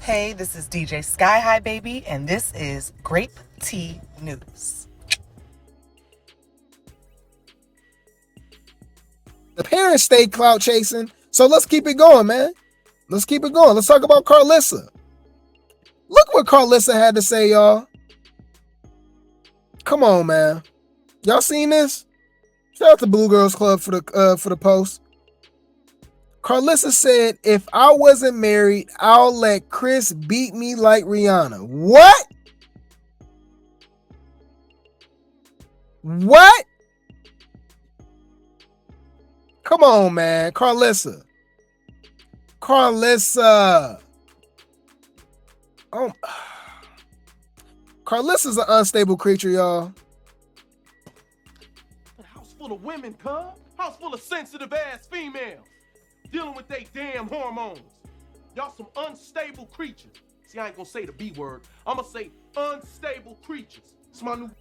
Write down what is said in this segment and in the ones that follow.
Hey, this is DJ Sky High Baby, and this is Grape Tea News. The parents stay clout chasing, so let's keep it going, man. Let's keep it going. Let's talk about Karlissa. Look what Karlissa had to say, y'all. Come on, man. Y'all seen this? Shout out to Blue Girls Club for the post. Karlissa said, "If I wasn't married, I'll let Chris beat me like Rihanna." What? What? Come on, man. Karlissa. Oh, Karlissa's an unstable creature, y'all. A house full of women, cuz. House full of sensitive ass females. Dealing with they damn hormones. Y'all some unstable creatures. See, I ain't gonna say the B word. I'm gonna say unstable creatures. It's my new...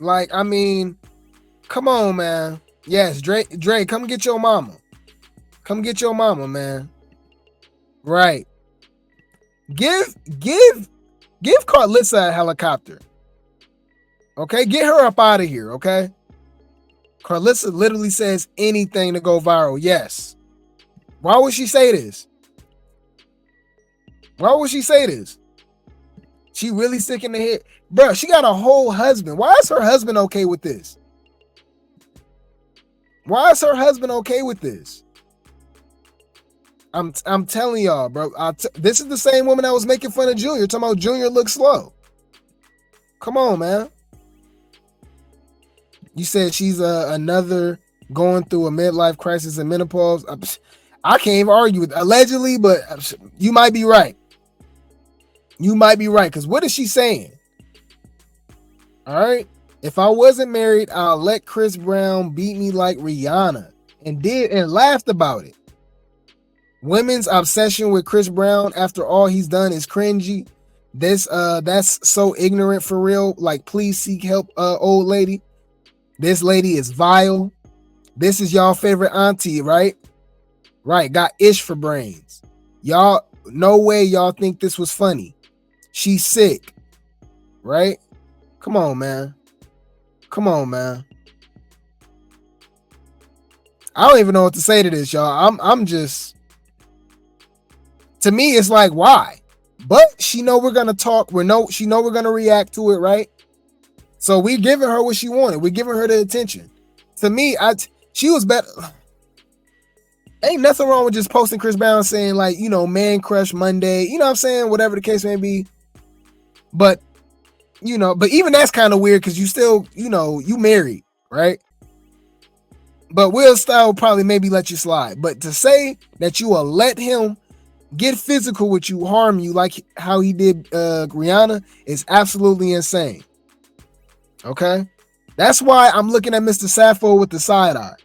Like, I mean, come on, man. Yes, Dre, come get your mama. Come get your mama, man. Right. Give Karlissa a helicopter. Okay? Get her up out of here, okay? Karlissa literally says anything to go viral. Yes. Why would she say this? Why would she say this? She really sick in the head. Bro, she got a whole husband. Why is her husband okay with this? Why is her husband okay with this? I'm telling y'all, bro. This is the same woman that was making fun of Junior, talking about Junior looks slow. Come on, man. You said she's another going through a midlife crisis and menopause. I can't even argue with allegedly, but you might be right. You might be right, because what is she saying? All right. If I wasn't married, I'll let Chris Brown beat me like Rihanna, and laughed about it. Women's obsession with Chris Brown after all he's done is cringy. That's so ignorant for real. Like, please seek help, old lady. This lady is vile. This is y'all favorite auntie, right? Right, got ish for brains. Y'all, no way y'all think this was funny. She's sick, right? Come on, man. Come on, man. I don't even know what to say to this, y'all. I'm just, to me, it's like, why? But she know we're gonna talk. She know we're gonna react to it, right? So we giving her what she wanted. We're giving her the attention. To me, she was better. Ain't nothing wrong with just posting Chris Brown saying, like, you know, man crush Monday. You know what I'm saying? Whatever the case may be. But, you know, but even that's kind of weird because you still, you know, you married, right? But Will Style probably maybe let you slide. But to say that you will let him get physical with you, harm you like how he did Rihanna is absolutely insane. Okay? That's why I'm looking at Mr. Sappho with the side eye.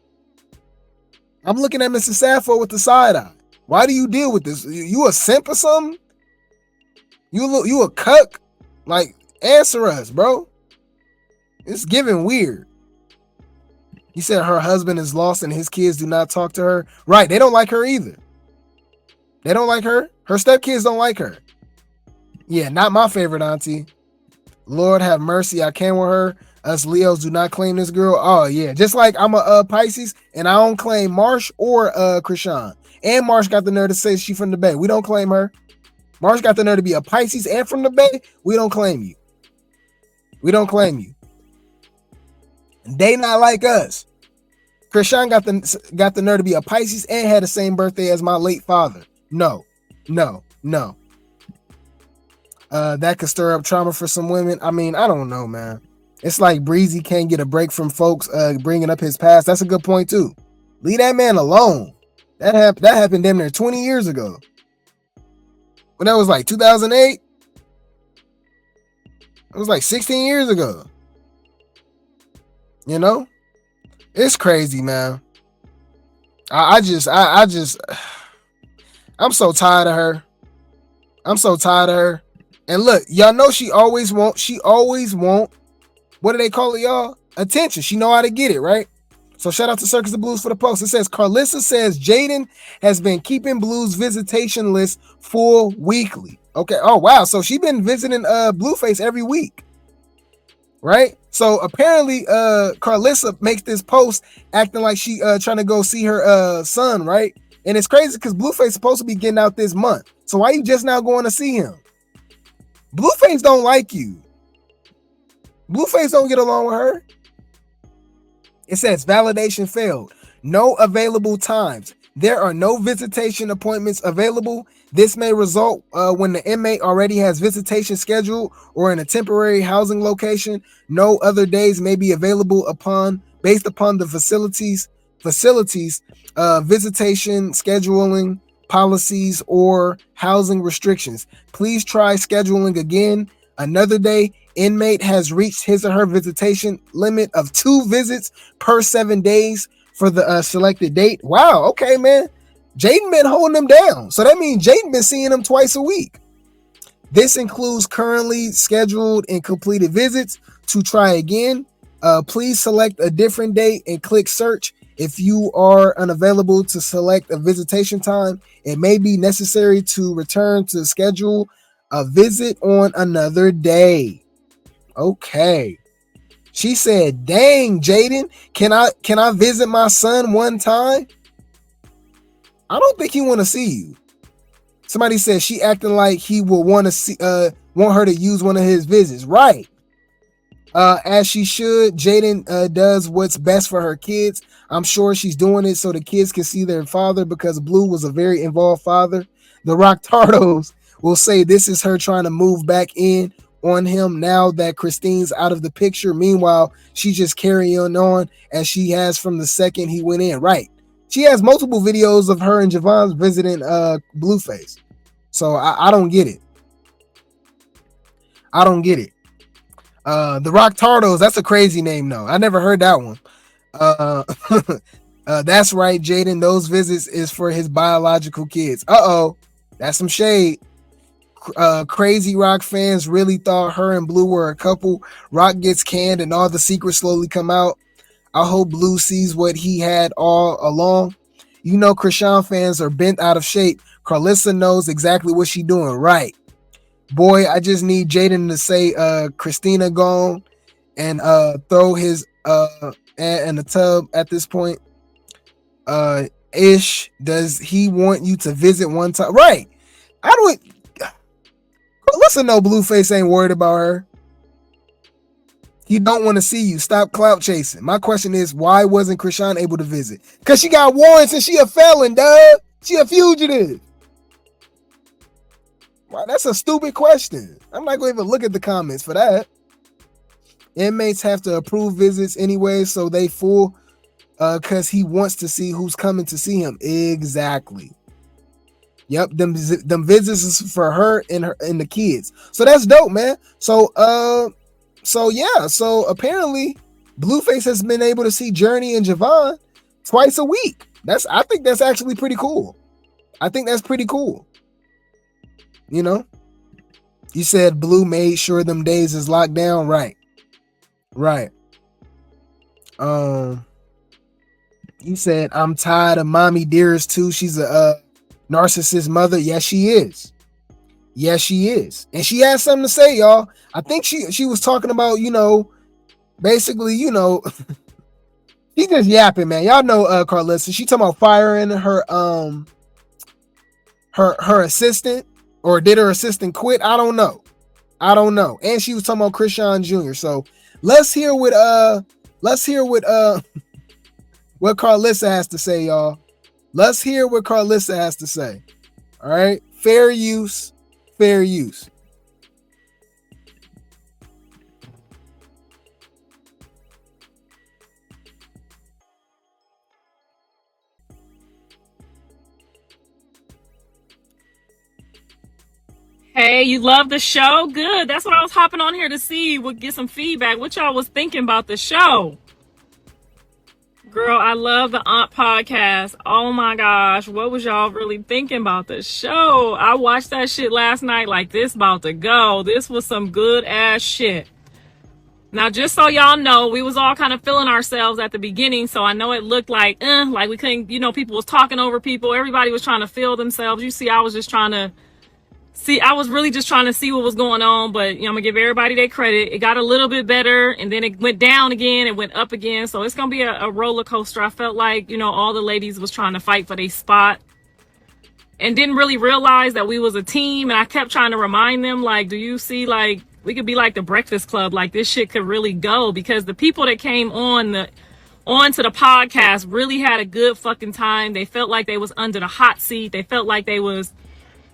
I'm looking at Mr. Sappho with the side eye. Why do you deal with this? You a simp or something? You a cuck? Like, answer us, bro. It's giving weird. He said her husband is lost and his kids do not talk to her. Right, they don't like her either. They don't like her. Her stepkids don't like her. Yeah, not my favorite auntie. Lord have mercy, I came with her. Us Leos do not claim this girl. Oh, yeah. Just like I'm a Pisces, and I don't claim Marsh or Krishan. And Marsh got the nerve to say she from the Bay. We don't claim her. Marsh got the nerve to be a Pisces and from the Bay. We don't claim you. We don't claim you. They not like us. Krishan got the nerve to be a Pisces and had the same birthday as my late father. No. That could stir up trauma for some women. I mean, I don't know, man. It's like Breezy can't get a break from folks bringing up his past. That's a good point, too. Leave that man alone. That happened damn near 20 years ago. When that was like 2008? It was like 16 years ago. You know? It's crazy, man. I'm so tired of her. I'm so tired of her. And look, y'all know she always want, what do they call it, y'all? Attention. She know how to get it, right? So shout out to Circus of Blues for the post. It says, Carlissa says Jaden has been keeping Blue's visitation list full weekly. Okay. Oh, wow. So she been visiting Blueface every week. Right? So apparently Carlissa makes this post acting like she trying to go see her son, right? And it's crazy because Blueface is supposed to be getting out this month. So why you just now going to see him? Blueface don't like you. Blueface don't get along with her. It says validation failed. No available times. There are no visitation appointments available. This may result when the inmate already has visitation scheduled or in a temporary housing location. No other days may be available based upon the facilities, visitation scheduling policies or housing restrictions. Please try scheduling again another day. Inmate has reached his or her visitation limit of 2 visits per 7 days for the selected date. Wow, okay, man. Jaden been holding them down. So that means Jaden been seeing them twice a week. This includes currently scheduled and completed visits. To try again, please select a different date and click search. If you are unavailable to select a visitation time, it may be necessary to return to schedule a visit on another day. Okay. She said, dang, Jaden, can I visit my son one time? I don't think he want to see you. Somebody said she acting like he will want her to use one of his visits. Right. As she should. Jaden does what's best for her kids. I'm sure she's doing it so the kids can see their father because Blue was a very involved father. The Rock Tardos will say this is her trying to move back in on him now that Christine's out of the picture. Meanwhile, she's just carrying on as she has from the second he went in. Right. She has multiple videos of her and Javon visiting Blueface. So I don't get it. I don't get it. The Rock Tardos, that's a crazy name though. I never heard that one. That's right, Jaden. Those visits is for his biological kids. Uh-oh. That's some shade. Crazy Rock fans really thought her and Blue were a couple. Rock gets canned and all the secrets slowly come out. I hope Blue sees what he had all along. You know, Krishan fans are bent out of shape. Carlissa knows exactly what she's doing. Right. Boy, I just need Jaden to say Christina gone and throw his in the tub at this point. Ish, does he want you to visit one time? Right. I don't listen, no, Blueface ain't worried about her. He don't want to see you. Stop clout chasing. My question is, why wasn't Krishan able to visit? Because she got warrants and she a felon, dog. She a fugitive. Wow, that's a stupid question. I'm not going to even look at the comments for that. Inmates have to approve visits anyway, so they full because he wants to see who's coming to see him. Exactly. Yep, them visits is for her and the kids. So that's dope, man. So yeah, so apparently Blueface has been able to see Journey and Javon twice a week. I think that's actually pretty cool. I think that's pretty cool. You know, you said Blue made sure them days is locked down. Right. You said I'm tired of mommy dearest too. She's a narcissist mother. Yes, she is. Yes, she is. And she has something to say, y'all. I think she was talking about, you know, basically, you know, she just yapping, man. Y'all know Carlissa. She talking about firing her her assistant, or did her assistant quit? I don't know. And she was talking about Krishan Jr. So let's hear what what Carlissa has to say, y'all. Let's hear what Carlissa has to say. All right. Fair use. Hey, you love the show? Good. That's what I was hopping on here to see. We'll get some feedback. What y'all was thinking about the show? Girl, I love the Aunt podcast. Oh my gosh. What was y'all really thinking about the show? I watched that shit last night like this about to go. This was some good ass shit. Now, just so y'all know, we was all kind of feeling ourselves at the beginning. So I know it looked like we couldn't, people was talking over people. Everybody was trying to feel themselves. You see, I was really just trying to see what was going on. But, I'm going to give everybody their credit. It got a little bit better, and then it went down again. It went up again. So it's going to be a roller coaster. I felt like, all the ladies was trying to fight for their spot and didn't really realize that we was a team. And I kept trying to remind them, like, do you see, like, we could be like the Breakfast Club. Like, this shit could really go, because the people that came onto the podcast really had a good fucking time. They felt like they was under the hot seat. They felt like they was,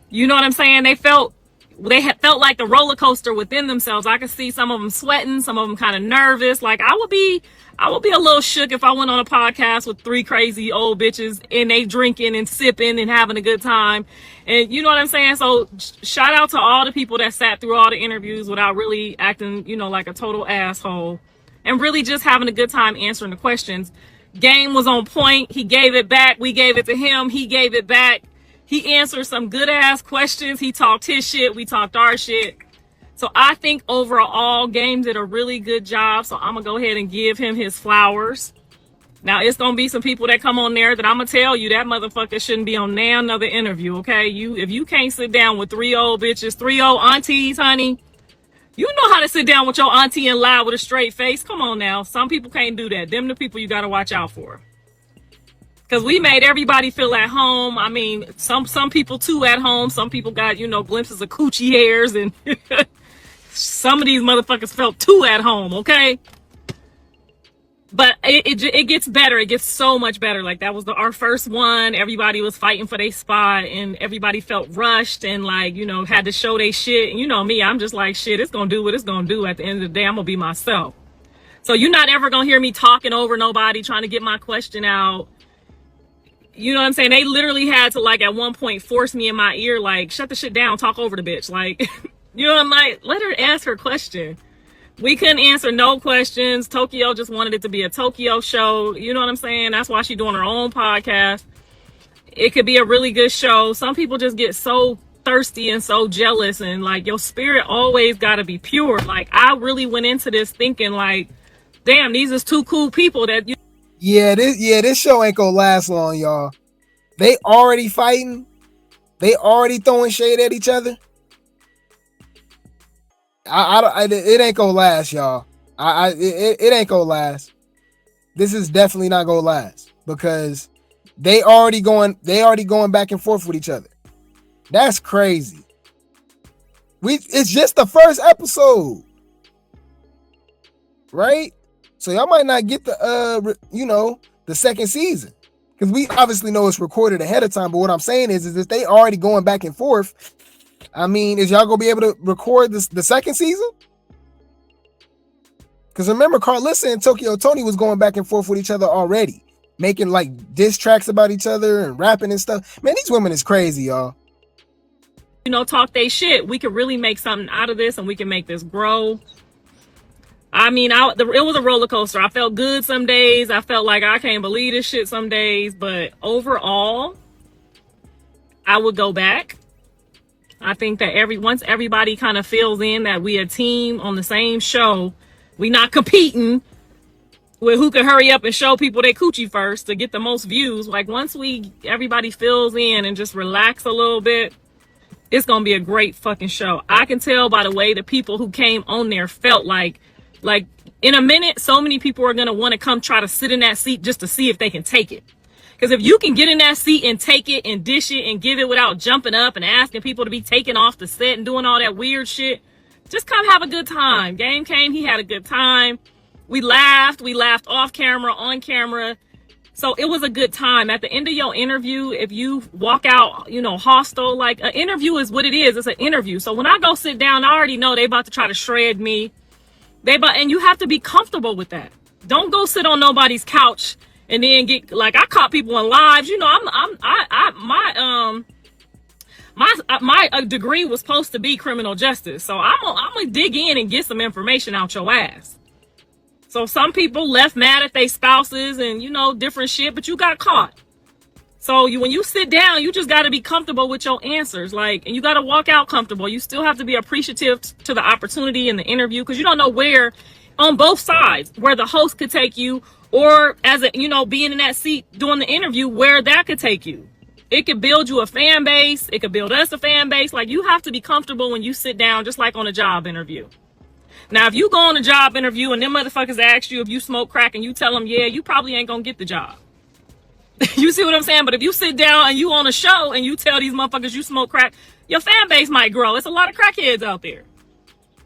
you know what I'm saying? They felt like the roller coaster within themselves. I could see some of them sweating, some of them kind of nervous. Like, I would be a little shook if I went on a podcast with 3 crazy old bitches and they drinking and sipping and having a good time. And you know what I'm saying? So shout out to all the people that sat through all the interviews without really acting, like a total asshole, and really just having a good time answering the questions. Game was on point. He gave it back. We gave it to him. He gave it back. He answered some good ass questions. He talked his shit. We talked our shit. So I think overall, Game did a really good job. So I'm going to go ahead and give him his flowers. Now, it's going to be some people that come on there that I'm going to tell you that motherfucker shouldn't be on now another interview, okay? If you can't sit down with 3 old bitches, 3 old aunties, honey, you know how to sit down with your auntie and lie with a straight face. Come on now. Some people can't do that. Them the people you got to watch out for. Because we made everybody feel at home. I mean, some people too at home. Some people got, glimpses of coochie hairs, and some of these motherfuckers felt too at home, okay? But it gets better. It gets so much better. Like, that was our first one. Everybody was fighting for their spot, and everybody felt rushed and, like, had to show their shit. And me, I'm just like, shit, it's going to do what it's going to do. At the end of the day, I'm going to be myself. So you're not ever going to hear me talking over nobody, trying to get my question out. You know what I'm saying? They literally had to, like, at one point force me in my ear, like, shut the shit down, talk over the bitch. Like, I'm like, let her ask her question. We couldn't answer no questions. Tokyo just wanted it to be a Tokyo show. You know what I'm saying? That's why she's doing her own podcast. It could be a really good show. Some people just get so thirsty and so jealous, and, like, your spirit always got to be pure. Like, I really went into this thinking, like, damn, these is 2 cool people that you. This show ain't gonna last long, y'all. They already fighting. They already throwing shade at each other. It ain't gonna last, y'all. It ain't gonna last. This is definitely not gonna last, because they already going back and forth with each other. That's crazy. It's just the first episode, right? So y'all might not get the second season, because we obviously know it's recorded ahead of time. But what I'm saying is if they already going back and forth, I mean, is y'all gonna be able to record the second season? Because remember, Carlissa and Toni was going back and forth with each other already, making like diss tracks about each other and rapping and stuff. Man, these women is crazy, y'all. Talk they shit. We could really make something out of this, and we can make this grow. I mean, it was a roller coaster. I felt good some days. I felt like I can't believe this shit some days. But overall, I would go back. I think that once everybody kind of feels in that we a team on the same show, we not competing with who can hurry up and show people their coochie first to get the most views. Like, once everybody fills in and just relax a little bit, it's going to be a great fucking show. I can tell by the way the people who came on there felt like in a minute, so many people are going to want to come try to sit in that seat just to see if they can take it. Because if you can get in that seat and take it and dish it and give it without jumping up and asking people to be taken off the set and doing all that weird shit, just come have a good time. Game came, he had a good time. We laughed off camera, on camera. So it was a good time. At the end of your interview, if you walk out, hostile, like, an interview is what it is. It's an interview. So when I go sit down, I already know they about to try to shred me. And you have to be comfortable with that. Don't go sit on nobody's couch and then get, like, I caught people in lives. My degree was supposed to be criminal justice. So I'm gonna dig in and get some information out your ass. So some people left mad at their spouses and, different shit, but you got caught. So when you sit down, you just got to be comfortable with your answers. Like, and you got to walk out comfortable. You still have to be appreciative to the opportunity in the interview, because you don't know where on both sides, where the host could take you, or as a, you know, being in that seat doing the interview, where that could take you. It could build you a fan base. It could build us a fan base. Like, you have to be comfortable when you sit down, just like on a job interview. Now, if you go on a job interview and them motherfuckers ask you if you smoke crack and you tell them, yeah, you probably ain't gonna get the job. You see what I'm saying? But if you sit down and you on a show and you tell these motherfuckers you smoke crack, your fan base might grow. It's a lot of crackheads out there.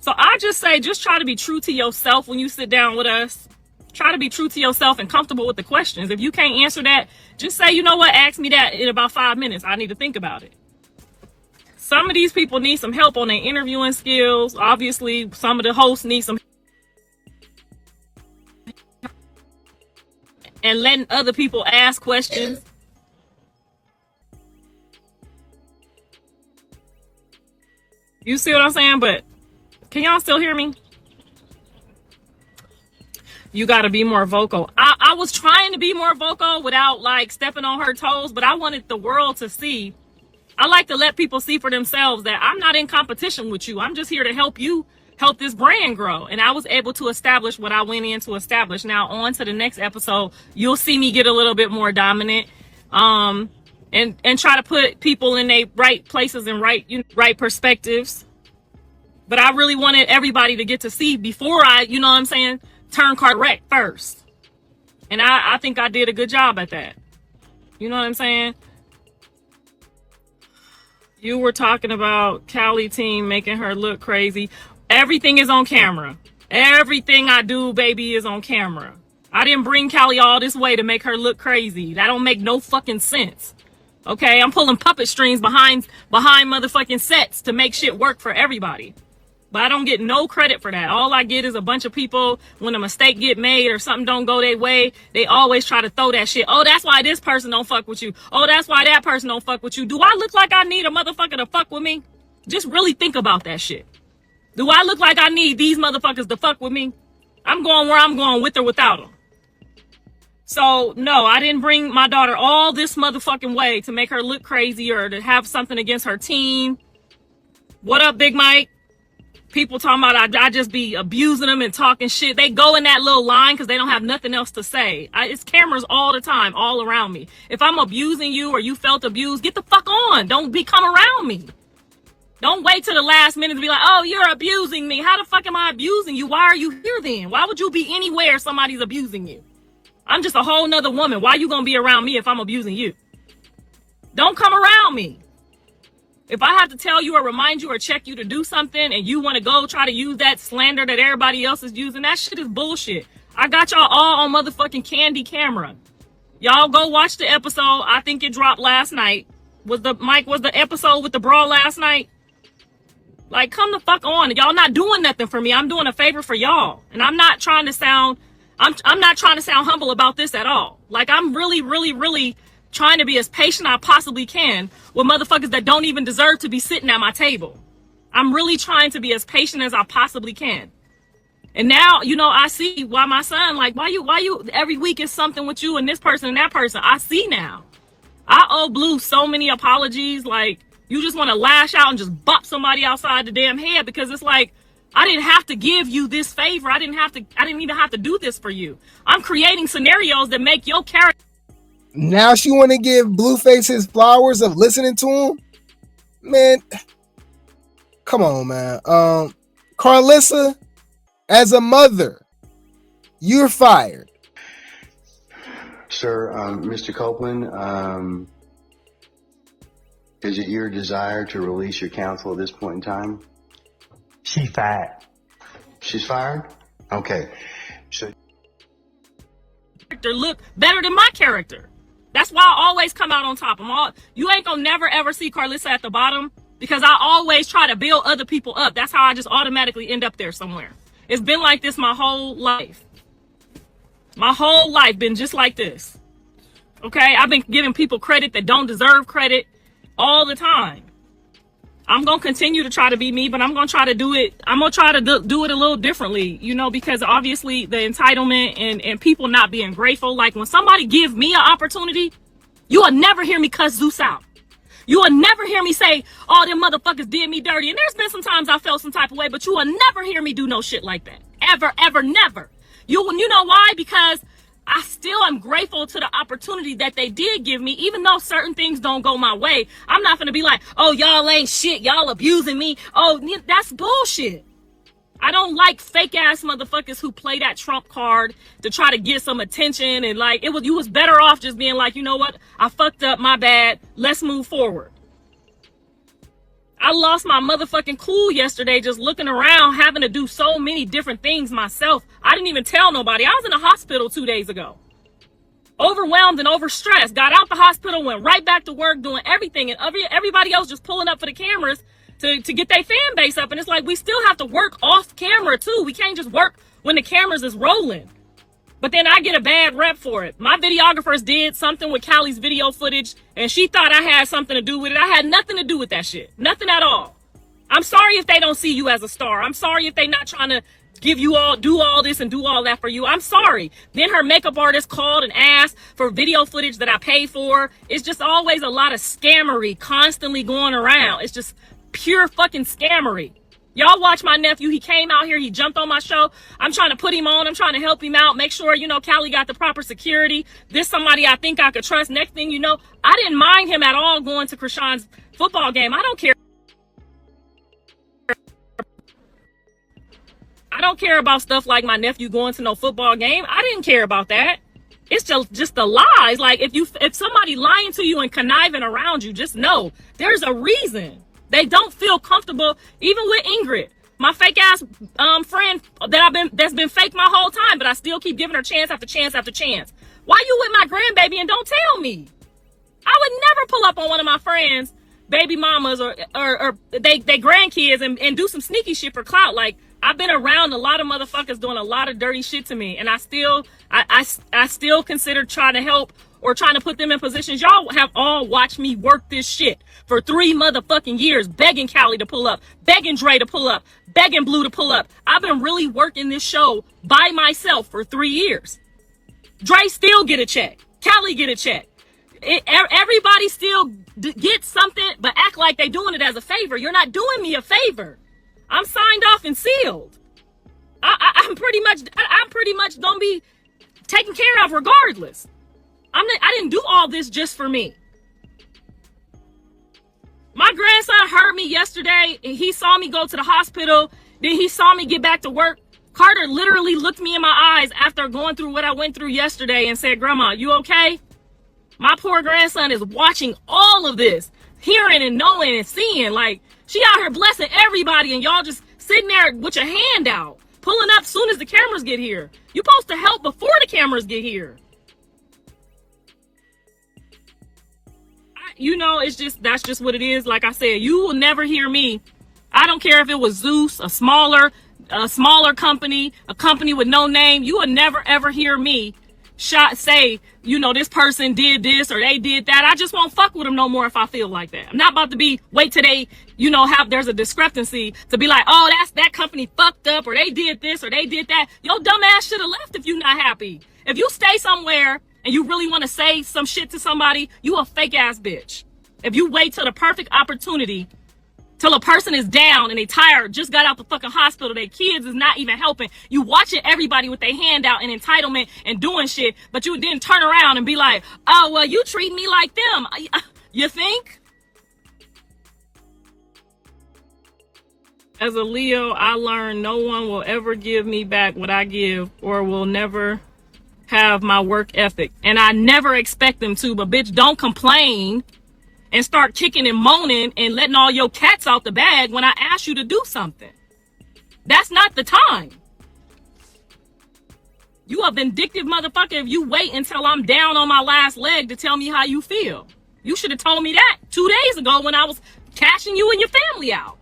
So I just say, just try to be true to yourself when you sit down with us. Try to be true to yourself and comfortable with the questions. If you can't answer that, just say, you know what, ask me that in about 5 minutes. I need to think about it. Some of these people need some help on their interviewing skills. Obviously, some of the hosts need some and letting other people ask questions. You see what I'm saying? But can y'all still hear me? You got to be more vocal. I was trying to be more vocal without like stepping on her toes, but I wanted the world to see. I like to let people see for themselves that I'm not in competition with you. I'm just here to help you, help this brand grow. And I was able to establish what I went in to establish. Now on to the next episode, you'll see me get a little bit more dominant, and try to put people in their right places and right perspectives. But I really wanted everybody to get to see before I, you know what I'm saying, turn correct first. And I think I did a good job at that. You know what I'm saying? You were talking about Cali team making her look crazy. Everything is on camera. Everything I do, baby, is on camera. I didn't bring Cali all this way to make her look crazy. That don't make no fucking sense. Okay, I'm pulling puppet strings behind motherfucking sets to make shit work for everybody. But I don't get no credit for that. All I get is a bunch of people, when a mistake get made or something don't go their way, they always try to throw that shit. Oh, that's why this person don't fuck with you. Oh, that's why that person don't fuck with you. Do I look like I need a motherfucker to fuck with me? Just really think about that shit. Do I look like I need these motherfuckers to fuck with me? I'm going where I'm going, with or without them. So, no, I didn't bring my daughter all this motherfucking way to make her look crazy or to have something against her team. What up, Big Mike? People talking about I just be abusing them and talking shit. They go in that little line because they don't have nothing else to say. It's cameras all the time, all around me. If I'm abusing you or you felt abused, get the fuck on. Don't come around me. Don't wait till the last minute to be like, oh, you're abusing me. How the fuck am I abusing you? Why are you here then? Why would you be anywhere if somebody's abusing you? I'm just a whole nother woman. Why you gonna be around me if I'm abusing you? Don't come around me. If I have to tell you or remind you or check you to do something and you want to go try to use that slander that everybody else is using, that shit is bullshit. I got y'all all on motherfucking candy camera. Y'all go watch the episode. I think it dropped last night. Was the episode with the brawl last night? Like, come the fuck on. Y'all not doing nothing for me. I'm doing a favor for y'all. And I'm not trying to sound humble about this at all. Like, I'm really, really, really trying to be as patient I possibly can with motherfuckers that don't even deserve to be sitting at my table. I'm really trying to be as patient as I possibly can. And now, you know, I see why my son, like, why you every week is something with you and this person and that person. I see now. I owe Blue so many apologies. Like, you just want to lash out and just bop somebody outside the damn head, because it's like, I didn't have to give you this favor. I didn't even have to do this for you. I'm creating scenarios that make your character. Now she want to give Blueface his flowers of listening to him? Man, come on, man. Carlissa, as a mother, you're fired. Sir, Mr. Copeland, is it your desire to release your counsel at this point in time? She fired. She's fired? Okay. So look better than my character. That's why I always come out on top. You ain't gonna never ever see Carlissa at the bottom, because I always try to build other people up. That's how I just automatically end up there somewhere. It's been like this my whole life. My whole life been just like this. Okay? I've been giving people credit that don't deserve credit all the time. I'm going to continue to try to be me, but I'm going to try to do it. I'm going to try to do it a little differently, you know, because obviously the entitlement and people not being grateful. Like, when somebody give me an opportunity, you will never hear me cuss Zeus out. You will never hear me say, oh, them motherfuckers did me dirty. And there's been some times I felt some type of way, but you will never hear me do no shit like that. Ever, ever, never. You know why? Because I still am grateful to the opportunity that they did give me, even though certain things don't go my way. I'm not going to be like, oh, y'all ain't shit. Y'all abusing me. Oh, that's bullshit. I don't like fake ass motherfuckers who play that Trump card to try to get some attention. And like, you was better off just being like, you know what? I fucked up, my bad. Let's move forward. I lost my motherfucking cool yesterday just looking around, having to do so many different things myself. I didn't even tell nobody. I was in the hospital 2 days ago. Overwhelmed and overstressed. Got out the hospital, went right back to work doing everything. And everybody else just pulling up for the cameras to get their fan base up. And it's like, we still have to work off camera too. We can't just work when the cameras is rolling. But then I get a bad rep for it. My videographers did something with Callie's video footage and she thought I had something to do with it. I had nothing to do with that shit. Nothing at all. I'm sorry if they don't see you as a star. I'm sorry if they not trying to give you all, do all this and do all that for you. I'm sorry. Then her makeup artist called and asked for video footage that I paid for. It's just always a lot of scammery constantly going around. It's just pure fucking scammery. Y'all watch my nephew. He came out here. He jumped on my show. I'm trying to put him on. I'm trying to help him out. Make sure, Callie got the proper security. This somebody I think I could trust. Next thing you know, I didn't mind him at all going to Krishan's football game. I don't care. I don't care about stuff like my nephew going to no football game. I didn't care about that. It's just the lies. Like if somebody lying to you and conniving around you, just know there's a reason. They don't feel comfortable, even with Ingrid, my fake ass friend that's been fake my whole time, but I still keep giving her chance after chance after chance. Why you with my grandbaby and don't tell me? I would never pull up on one of my friends, baby mamas or they grandkids and do some sneaky shit for clout. Like, I've been around a lot of motherfuckers doing a lot of dirty shit to me, and I still consider trying to help or trying to put them in positions. Y'all have all watched me work this shit for 3 motherfucking years, begging Callie to pull up, begging Dre to pull up, begging Blue to pull up. I've been really working this show by myself for 3 years. Dre still get a check. Callie get a check. Everybody still gets something, but act like they doing it as a favor. You're not doing me a favor. I'm signed off and sealed. I'm pretty much gonna be taken care of regardless. I didn't do all this just for me. My grandson heard me yesterday and he saw me go to the hospital. Then he saw me get back to work. Carter literally looked me in my eyes after going through what I went through yesterday and said, Grandma, you okay? My poor grandson is watching all of this, hearing and knowing and seeing. Like, she out here blessing everybody and y'all just sitting there with your hand out, pulling up soon as the cameras get here. You're supposed to help before the cameras get here. That's just what it is. Like I said, you will never hear me. I don't care if it was Zeus, a smaller company, a company with no name. You will never ever hear me say, this person did this or they did that. I just won't fuck with them no more if I feel like that. I'm not about to wait till they, there's a discrepancy to be like, oh, that company fucked up or they did this or they did that. Your dumb ass should have left if you're not happy. If you stay somewhere and you really want to say some shit to somebody, you a fake ass bitch. If you wait till the perfect opportunity, till a person is down and they tired, just got out the fucking hospital, their kids is not even helping, you watching everybody with their hand out and entitlement and doing shit, but you didn't turn around and be like, oh, well, you treat me like them. You think? As a Leo, I learned no one will ever give me back what I give or will never have my work ethic. And I never expect them to, but bitch, don't complain and start kicking and moaning and letting all your cats out the bag when I ask you to do something. That's not the time. You a vindictive motherfucker if you wait until I'm down on my last leg to tell me how you feel. You should have told me that 2 days ago when I was cashing you and your family out.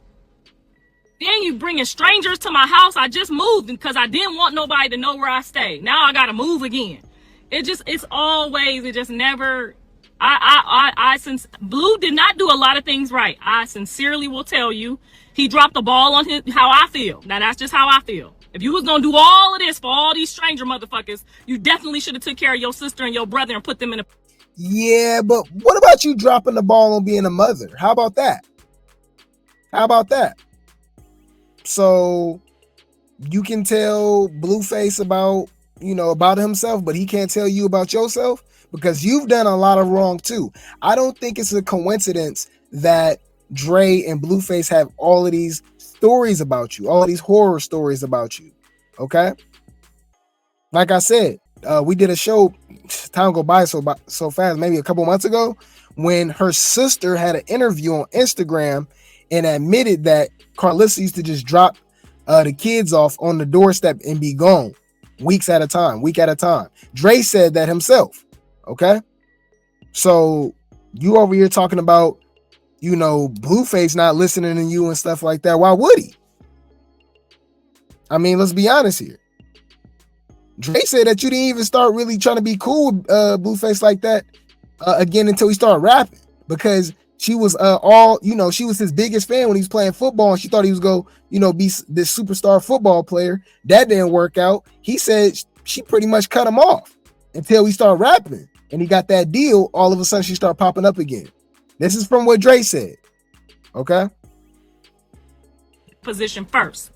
Then you bringing strangers to my house. I just moved because I didn't want nobody to know where I stay. Now I gotta move again. It just never. Since Blue did not do a lot of things right, I sincerely will tell you, he dropped the ball on how I feel. Now that's just how I feel. If you was gonna do all of this for all these stranger motherfuckers, you definitely should have took care of your sister and your brother and put them in a Yeah, but what about you dropping the ball on being a mother? How about that? How about that? So you can tell Blueface about, about himself, but he can't tell you about yourself because you've done a lot of wrong too. I don't think it's a coincidence that Dre and Blueface have all of these stories about you, all of these horror stories about you. Okay? Like I said, we did a show, time go by so fast, maybe a couple months ago, when her sister had an interview on Instagram and admitted that Karlissa used to just drop the kids off on the doorstep and be gone week at a time. Dre said that himself. Okay. So you over here talking about, Blueface not listening to you and stuff like that. Why would he? I mean, let's be honest here. Dre said that you didn't even start really trying to be cool with Blueface like that again until he started rapping, because she was she was his biggest fan when he was playing football, and she thought he was go, be this superstar football player. That didn't work out. He said she pretty much cut him off until he started rapping, and he got that deal. All of a sudden, she started popping up again. This is from what Dre said. Okay. Position first.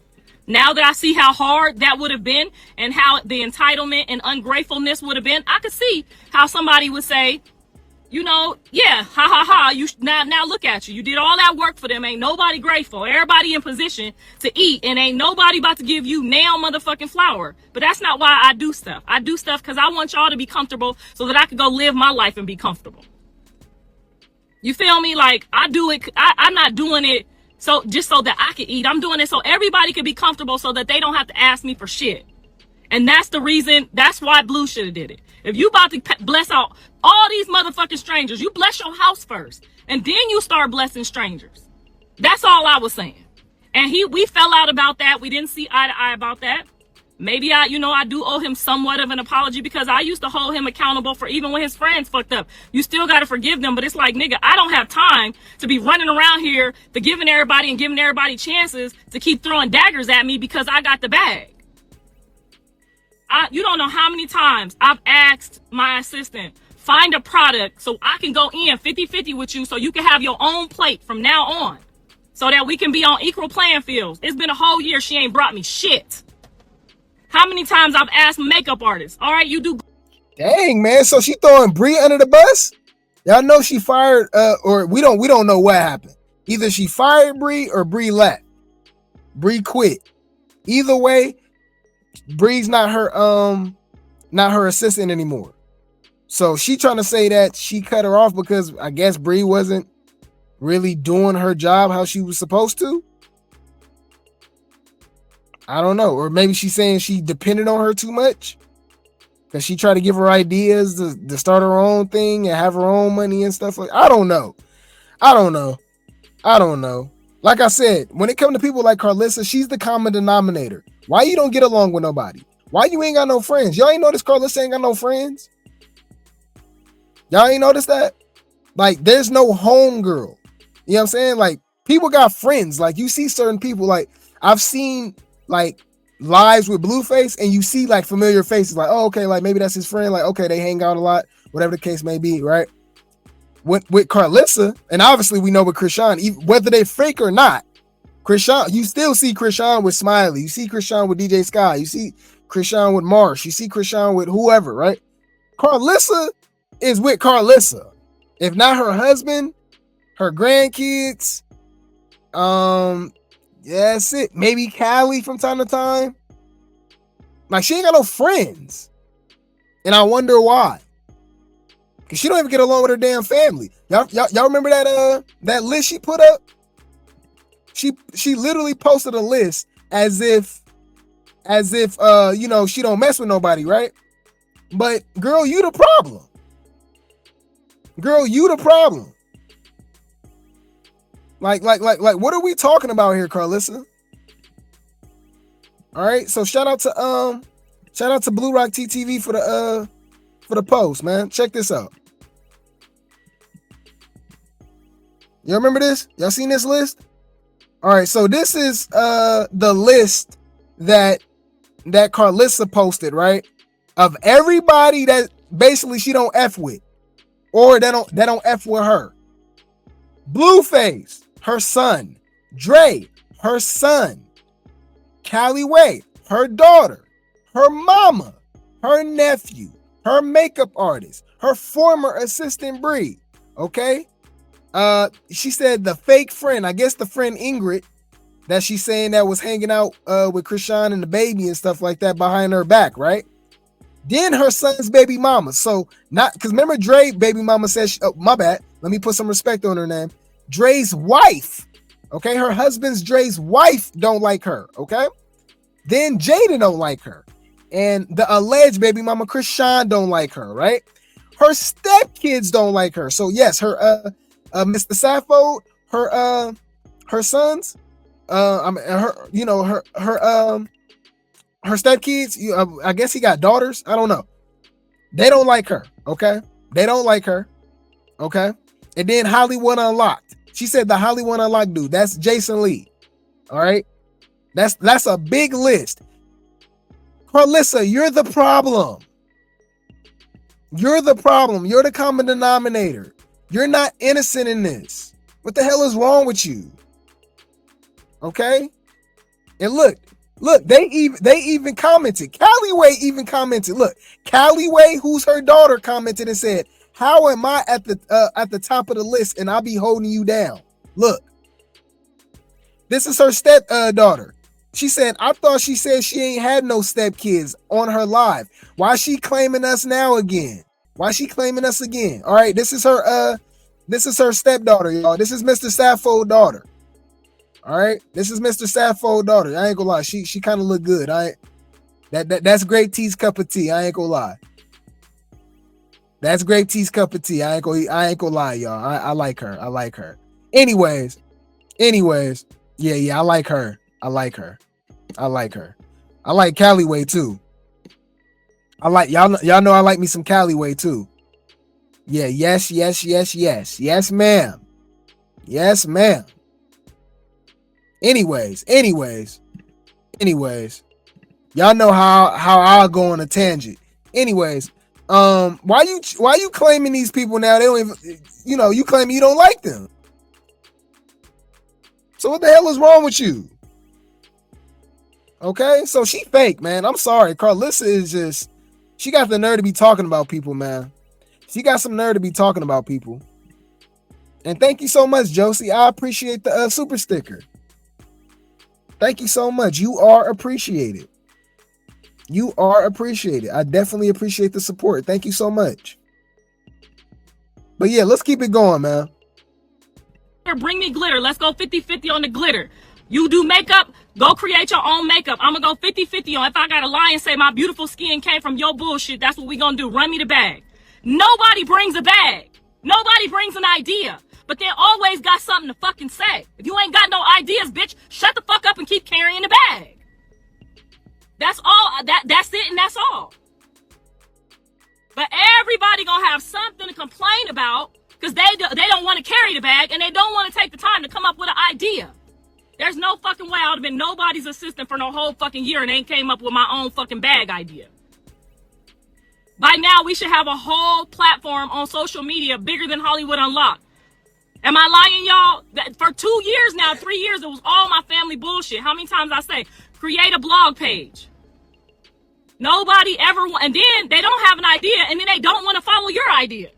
Now that I see how hard that would have been and how the entitlement and ungratefulness would have been, I could see how somebody would say, yeah, you now look at you. You did all that work for them. Ain't nobody grateful. Everybody in position to eat, and ain't nobody about to give you now motherfucking flour. But that's not why I do stuff. I do stuff because I want y'all to be comfortable so that I can go live my life and be comfortable. You feel me? Like, I do it. I'm not doing it so just so that I can eat. I'm doing it so everybody can be comfortable so that they don't have to ask me for shit. And that's the reason. That's why Blue should have did it. If you about to bless out all these motherfucking strangers, you bless your house first, and then you start blessing strangers. That's all I was saying. And we fell out about that. We didn't see eye to eye about that. Maybe I do owe him somewhat of an apology, because I used to hold him accountable for even when his friends fucked up. You still got to forgive them, but it's like, nigga, I don't have time to be running around here to giving everybody chances to keep throwing daggers at me because I got the bag. You don't know how many times I've asked my assistant, find a product so I can go in 50-50 with you so you can have your own plate from now on, so that we can be on equal playing fields. It's been a whole year. She ain't brought me shit. How many times I've asked makeup artists, all right, you do. Dang, man. So she throwing Bree under the bus? Y'all know she fired, or we don't know what happened. Either she fired Bree or Bree left. Bree quit. Either way, Bree's not her assistant anymore. So she trying to say that she cut her off because I guess Bree wasn't really doing her job how she was supposed to. I don't know. Or maybe she's saying she depended on her too much because she tried to give her ideas to start her own thing and have her own money and stuff like. I don't know. Like I said, when it comes to people like Karlissa, she's the common denominator. Why you don't get along with nobody? Why you ain't got no friends? Y'all ain't noticed Karlissa ain't got no friends? Y'all ain't noticed that? Like, there's no home girl. You know what I'm saying? Like, people got friends. Like, you see certain people, like, I've seen, like, lives with Blueface, and you see, like, familiar faces. Like, oh, okay, like, maybe that's his friend. Like, okay, they hang out a lot, whatever the case may be, right? With Karlissa, and obviously we know with Krishan, whether they fake or not, Krishan, you still see Krishan with Smiley. You see Krishan with DJ Sky. You see Krishan with Marsh. You see Krishan with whoever, right? Karlissa is with Karlissa. If not her husband, her grandkids, that's it. Maybe Callie from time to time. Like, she ain't got no friends. And I wonder why. Cause she don't even get along with her damn family. Y'all remember that list she put up? She literally posted a list as if she don't mess with nobody, right? But girl, you the problem. Like, what are we talking about here, Karlissa? All right, so shout out to Blue Rock TTV for the post, man. Check this out. Y'all remember this? Y'all seen this list? All right, so this is the list that Karlissa posted, right? Of everybody that basically she don't F with. or they don't F with her. Blueface, her son. Dre, her son. Kaliwae, her daughter. Her mama, her nephew, her makeup artist, her former assistant Bree. Okay. She said the fake friend, I guess the friend Ingrid, that she's saying that was hanging out with Krishan and the baby and stuff like that behind her back, right? Then her son's baby mama. So not because remember Dre baby mama said, my bad. Let me put some respect on her name. Dre's wife. Okay, her husband's Dre's wife don't like her. Okay, then Jada don't like her, and the alleged baby mama Krishan don't like her. Right? Her stepkids don't like her. So yes, her Mr. Sappho, her sons, her stepkids. I guess he got daughters. I don't know. They don't like her. Okay, they don't like her. Okay, and then Hollywood Unlocked. She said the Hollywood Unlocked dude. That's Jason Lee. All right, that's a big list. Carlissa, you're the problem. You're the problem. You're the common denominator. You're not innocent in this. What the hell is wrong with you? Okay, and look, they even commented. Kaliwae even commented. Look, Kaliwae, who's her daughter, commented and said, "How am I at the top of the list and I'll be holding you down?" Look, this is her step daughter. She said, "I thought she said she ain't had no stepkids on her live. Why she claiming us now again? Why she claiming us again?" All right, this is her stepdaughter, y'all. This is Mr. Sappho's daughter. All right, this is Mr. Sappho's daughter. I ain't gonna lie, she kind of look good. That's Grape T's cup of tea. I ain't gonna lie. That's Grape T's cup of tea. I ain't gonna lie, y'all. I like her. I like her. Anyways, yeah, I like her. I like her. I like her. I like Kaliwae too. I like y'all know I like me some Kaliwae too. Yeah, yes, ma'am. Yes, ma'am. Anyways, y'all know how I'll go on a tangent. Anyways, why you claiming these people now? They don't even, you claim you don't like them. So what the hell is wrong with you? Okay, so she fake, man. I'm sorry. Carlissa is just, she got the nerve to be talking about people, man. She got some nerve to be talking about people. And thank you so much, Josie. I appreciate the super sticker. Thank you so much. You are appreciated. You are appreciated. I definitely appreciate the support. Thank you so much. But yeah, let's keep it going, man. Bring me glitter. Let's go 50-50 on the glitter. You do makeup, go create your own makeup. I'm gonna go 50-50 on. If I gotta lie and say my beautiful skin came from your bullshit, that's what we gonna do. Run me the bag. Nobody brings a bag. Nobody brings an idea. But they always got something to fucking say. If you ain't got no ideas, bitch, shut the fuck up and keep carrying the bag. That's all. That's it, and that's all. But everybody gonna have something to complain about because they don't want to carry the bag and they don't want to take the time to come up with an idea. There's no fucking way I would have been nobody's assistant for no whole fucking year and ain't came up with my own fucking bag idea. By now, we should have a whole platform on social media bigger than Hollywood Unlocked. Am I lying, y'all? That for 2 years now, 3 years, it was all my family bullshit. How many times I say, create a blog page? Nobody ever, and then they don't have an idea, and then they don't want to follow your idea.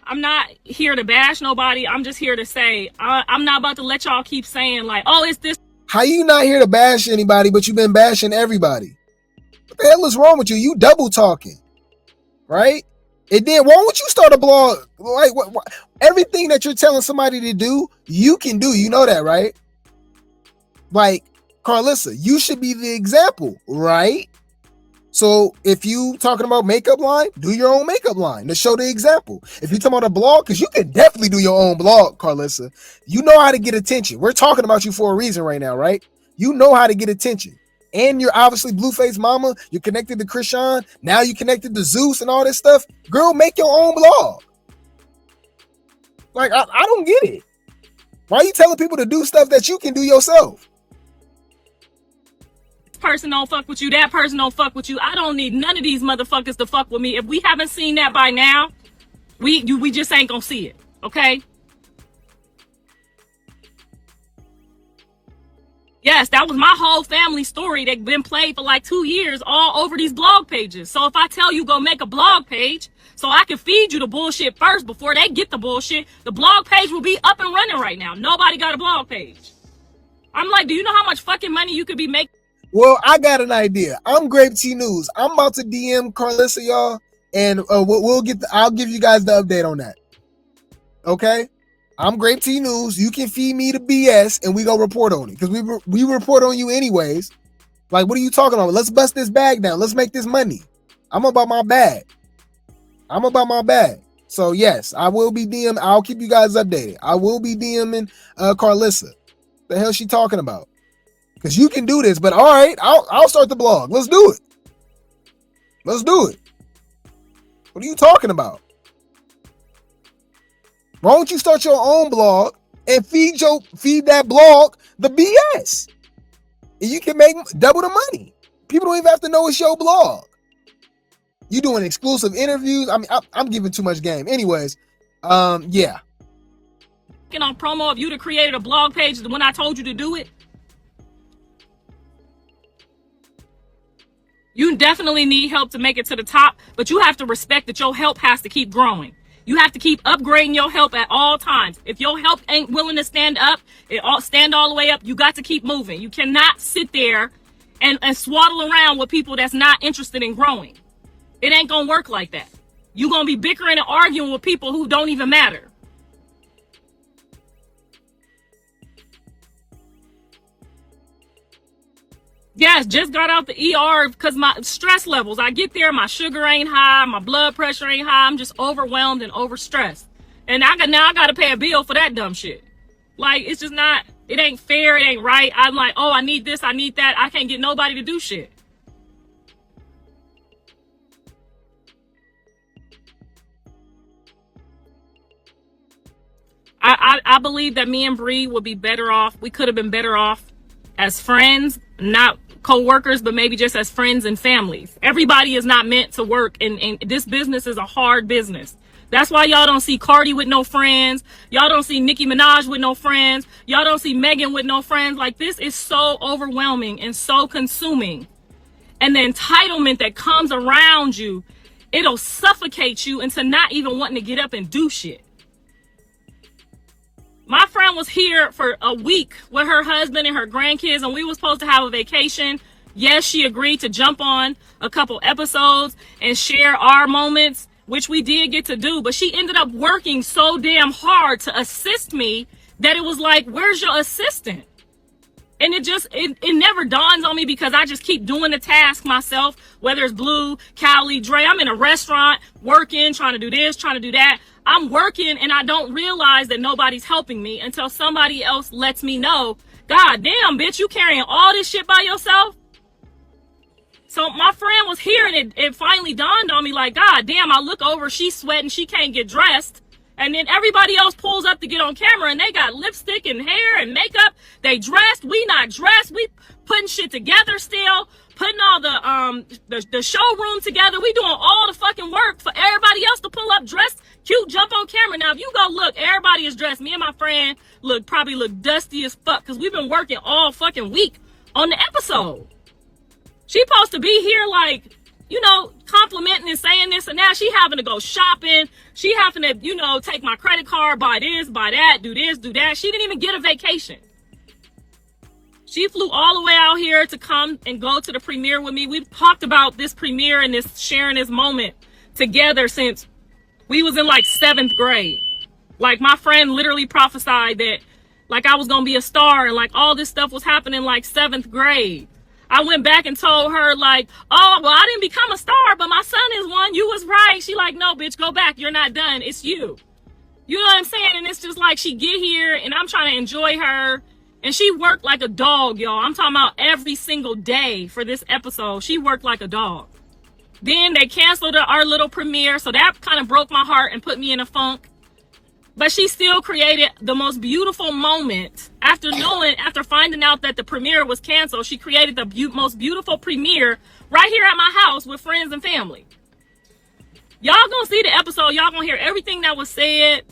I'm not here to bash nobody. I'm just here to say, I'm not about to let y'all keep saying like, oh, it's this. How you not here to bash anybody, but you've been bashing everybody? What the hell is wrong with you? You double talking, right? And then why don't you start a blog? Like what, everything that you're telling somebody to do, you can do. You know that, right? Like, Carlissa, you should be the example, right? So if you talking about makeup line, do your own makeup line to show the example. If you're talking about a blog, because you can definitely do your own blog, Carlissa. You know how to get attention. We're talking about you for a reason right now, right? You know how to get attention. And you're obviously Blueface mama. You're connected to Krishan. Now you connected to Zeus and all this stuff. Girl, make your own blog. Like, I don't get it. Why are you telling people to do stuff that you can do yourself? person don't fuck with you, that person don't fuck with you. I don't need none of these motherfuckers to fuck with me. If we haven't seen that by now, we just ain't gonna see it, okay? Yes, that was my whole family story that been played for like 2 years all over these blog pages. So if I tell you go make a blog page so I can feed you the bullshit first before they get the bullshit, the blog page will be up and running right now. Nobody got a blog page. I'm like, do you know how much fucking money you could be making? Well, I got an idea. I'm Grape T News. I'm about to DM Carlissa, y'all, and I'll give you guys the update on that. Okay? I'm Grape T News. You can feed me the BS and we go report on it. Because we report on you anyways. Like, what are you talking about? Let's bust this bag down. Let's make this money. I'm about my bag. So yes, I will be DMing. I'll keep you guys updated. I will be DMing Carlissa. The hell she talking about? Because you can do this, but all right, I'll start the blog. Let's do it. What are you talking about? Why don't you start your own blog and feed that blog the BS? And you can make double the money. People don't even have to know it's your blog. You doing exclusive interviews. I mean, I'm giving too much game. Anyways, yeah. On promo of you to created a blog page when I told you to do it. You definitely need help to make it to the top, but you have to respect that your help has to keep growing. You have to keep upgrading your help at all times. If your help ain't willing to stand all the way up, you got to keep moving. You cannot sit there and swaddle around with people that's not interested in growing. It ain't gonna work like that. You're gonna be bickering and arguing with people who don't even matter. Yes, just got out the ER because my stress levels. I get there, my sugar ain't high, my blood pressure ain't high. I'm just overwhelmed and overstressed. And now I got to pay a bill for that dumb shit. Like, it's just not, it ain't fair, it ain't right. I'm like, oh, I need this, I need that. I can't get nobody to do shit. I believe that me and Bree would be better off. We could have been better off as friends, not co-workers, but maybe just as friends and families. Everybody is not meant to work, and this business is a hard business. That's why y'all don't see Cardi with no friends. Y'all don't see Nicki Minaj with no friends. Y'all don't see Megan with no friends. Like, this is so overwhelming and so consuming. And the entitlement that comes around you, it'll suffocate you into not even wanting to get up and do shit. My friend was here for a week with her husband and her grandkids, and we were supposed to have a vacation. Yes, she agreed to jump on a couple episodes and share our moments, which we did get to do, but she ended up working so damn hard to assist me that it was like, where's your assistant? And it never dawns on me because I just keep doing the task myself, whether it's Blue, Cali, Dre. I'm in a restaurant working, trying to do this, trying to do that. I'm working and I don't realize that nobody's helping me until somebody else lets me know, God damn, bitch, you carrying all this shit by yourself? So my friend was here and it finally dawned on me like, God damn, I look over, she's sweating, she can't get dressed. And then everybody else pulls up to get on camera and they got lipstick and hair and makeup. They dressed, we not dressed. We putting shit together still, putting all the showroom together. We doing all the fucking work for everybody else to pull up dressed, cute, jump on camera. Now, if you go look, everybody is dressed. Me and my friend probably look dusty as fuck because we've been working all fucking week on the episode. She supposed to be here like, you know, complimenting and saying this and that. She having to go shopping. She having to, you know, take my credit card, buy this, buy that, do this, do that. She didn't even get a vacation. She flew all the way out here to come and go to the premiere with me. We've talked about this premiere and this sharing this moment together since we was in like 7th grade. Like, my friend literally prophesied that like I was going to be a star and like all this stuff was happening like 7th grade. I went back and told her like, oh, well, I didn't become a star, but my son is one. You was right. She like, no, bitch, go back. You're not done. It's you. You know what I'm saying? And it's just like she get here and I'm trying to enjoy her. And she worked like a dog, y'all. I'm talking about every single day for this episode. She worked like a dog. Then they canceled our little premiere. So that kind of broke my heart and put me in a funk. But she still created the most beautiful moment after finding out that the premiere was canceled. She created the most beautiful premiere right here at my house with friends and family. Y'all gonna see the episode. Y'all gonna hear everything that was said,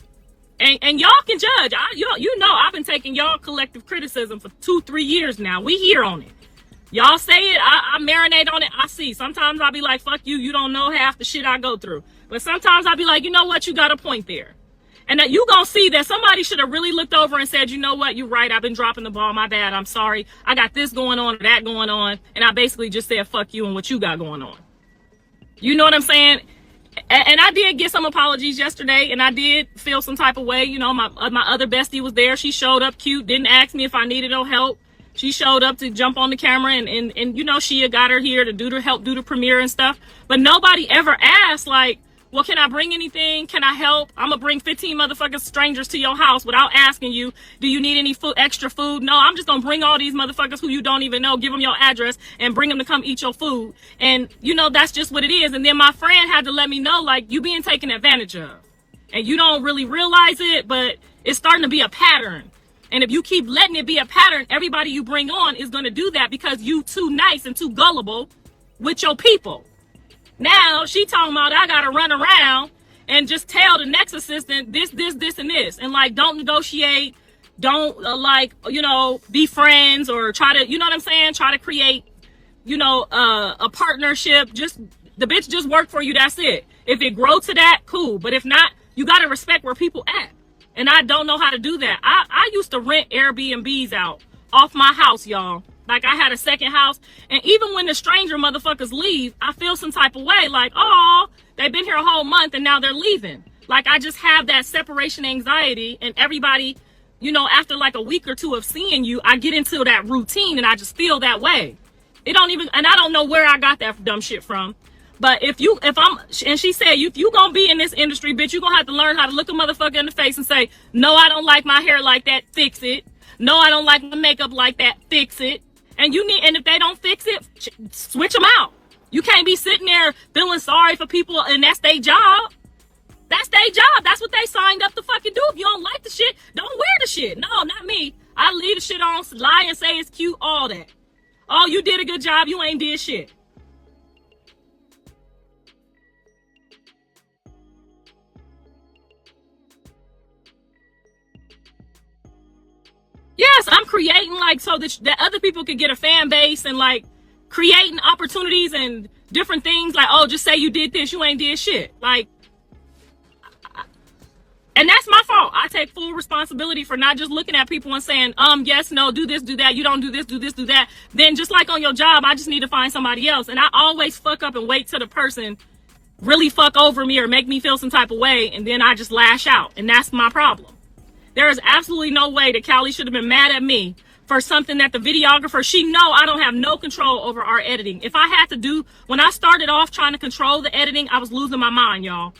and y'all can judge. You know I've been taking y'all collective criticism for 2-3 years now. We here on it. Y'all say it, I marinate on it. I see. Sometimes I'll be like, fuck you. You don't know half the shit I go through. But sometimes I'll be like, you know what? You got a point there. And that you gonna see that somebody should have really looked over and said, you know what? You're right. I've been dropping the ball. My bad. I'm sorry. I got this going on or that going on. And I basically just said, fuck you and what you got going on. You know what I'm saying? And I did get some apologies yesterday, and I did feel some type of way. You know, my other bestie was there. She showed up cute, didn't ask me if I needed no help. She showed up to jump on the camera, and you know, she had got her here to help do the premiere and stuff. But nobody ever asked, like, well, can I bring anything? Can I help? I'm gonna bring 15 motherfucking strangers to your house without asking you, do you need any extra food? No, I'm just gonna bring all these motherfuckers who you don't even know, give them your address, and bring them to come eat your food. And, you know, that's just what it is. And then my friend had to let me know, like, you being taken advantage of. And you don't really realize it, but it's starting to be a pattern. And if you keep letting it be a pattern, everybody you bring on is gonna do that because you too nice and too gullible with your people. Now she talking about I gotta run around and just tell the next assistant this, and this, and like don't negotiate, don't be friends or try to, you know what I'm saying, try to create, a partnership. Just the bitch just work for you. That's it. If it grow to that, cool. But if not, you gotta respect where people at. And I don't know how to do that. I used to rent Airbnbs out off my house, y'all. Like I had a second house, and even when the stranger motherfuckers leave, I feel some type of way, like, oh, they've been here a whole month and now they're leaving. Like I just have that separation anxiety, and everybody, after like a week or two of seeing you, I get into that routine and I just feel that way. And I don't know where I got that dumb shit from. But and she said, if you gonna be in this industry, bitch, you gonna have to learn how to look a motherfucker in the face and say, no, I don't like my hair like that, fix it. No, I don't like my makeup like that, fix it. And if they don't fix it, switch them out. You can't be sitting there feeling sorry for people, and that's their job. That's their job. That's what they signed up to fucking do. If you don't like the shit, don't wear the shit. No, not me. I leave the shit on, lie and say it's cute, all that. Oh, you did a good job. You ain't did shit. Yes, I'm creating like so that other people can get a fan base and like creating opportunities and different things. Like, oh, just say you did this, you ain't did shit. Like, and that's my fault. I take full responsibility for not just looking at people and saying, yes, no, do this, do that. You don't do this, do that. Then just like on your job, I just need to find somebody else. And I always fuck up and wait till the person really fuck over me or make me feel some type of way. And then I just lash out. And that's my problem. There is absolutely no way that Callie should have been mad at me for something that the videographer, she know I don't have no control over our editing. If I had to when I started off trying to control the editing, I was losing my mind, y'all.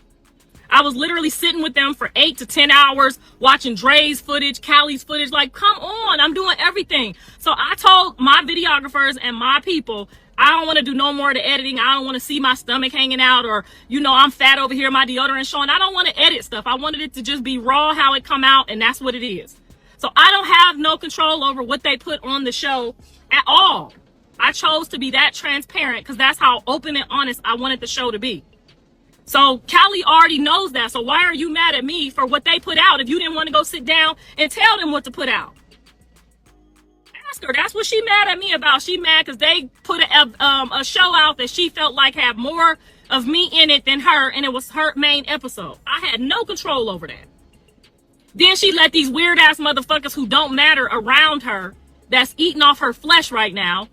I was literally sitting with them for 8 to 10 hours, watching Dre's footage, Callie's footage, like, come on, I'm doing everything. So I told my videographers and my people, I don't want to do no more of the editing. I don't want to see my stomach hanging out or, I'm fat over here, my deodorant showing. I don't want to edit stuff. I wanted it to just be raw, how it come out, and that's what it is. So I don't have no control over what they put on the show at all. I chose to be that transparent because that's how open and honest I wanted the show to be. So Callie already knows that. So why are you mad at me for what they put out if you didn't want to go sit down and tell them what to put out? Her. That's what she mad at me about. She mad because they put a show out that she felt like had more of me in it than her, and it was her main episode. I had no control over that. Then she let these weird ass motherfuckers who don't matter around her, that's eating off her flesh right now,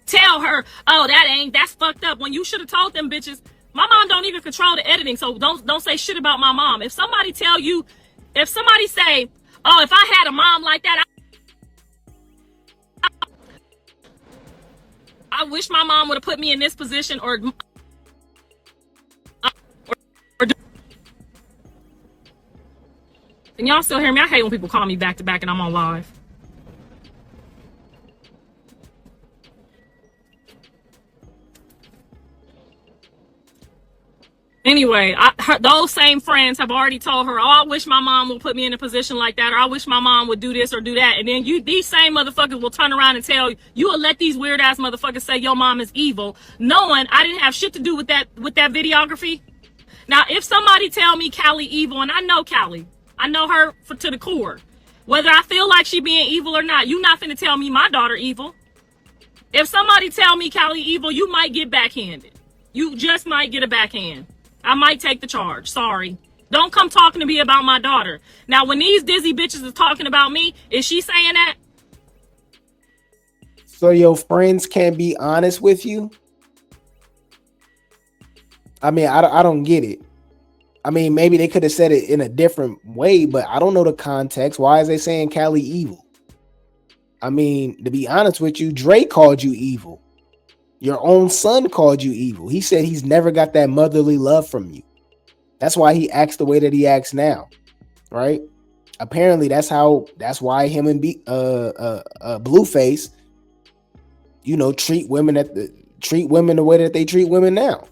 tell her, oh, that's fucked up. When you should have told them bitches, my mom don't even control the editing, so don't say shit about my mom. If somebody say, oh, if I had a mom like that, I wish my mom would have put me in this position or and y'all still hear me? I hate when people call me back to back and I'm on live. Anyway, those same friends have already told her, oh, I wish my mom would put me in a position like that, or I wish my mom would do this or do that. And then these same motherfuckers will turn around and tell you, you will let these weird ass motherfuckers say your mom is evil, knowing I didn't have shit to do with that videography. Now, if somebody tell me Callie evil, and I know Callie, I know her to the core, whether I feel like she being evil or not, you not finna tell me my daughter evil. If somebody tell me Callie evil, you might get backhanded. You just might get a backhand. I might take the charge. Sorry. Don't come talking to me about my daughter. Now, when these dizzy bitches is talking about me, is she saying that? So your friends can't be honest with you? I mean, I don't get it. I mean, maybe they could have said it in a different way, but I don't know the context. Why is they saying Callie evil? I mean, to be honest with you, Dre called you evil. Your own son called you evil. He said he's never got that motherly love from you. That's why he acts the way that he acts now, right? Apparently, that's why him and Blueface, treat women the way that they treat women now.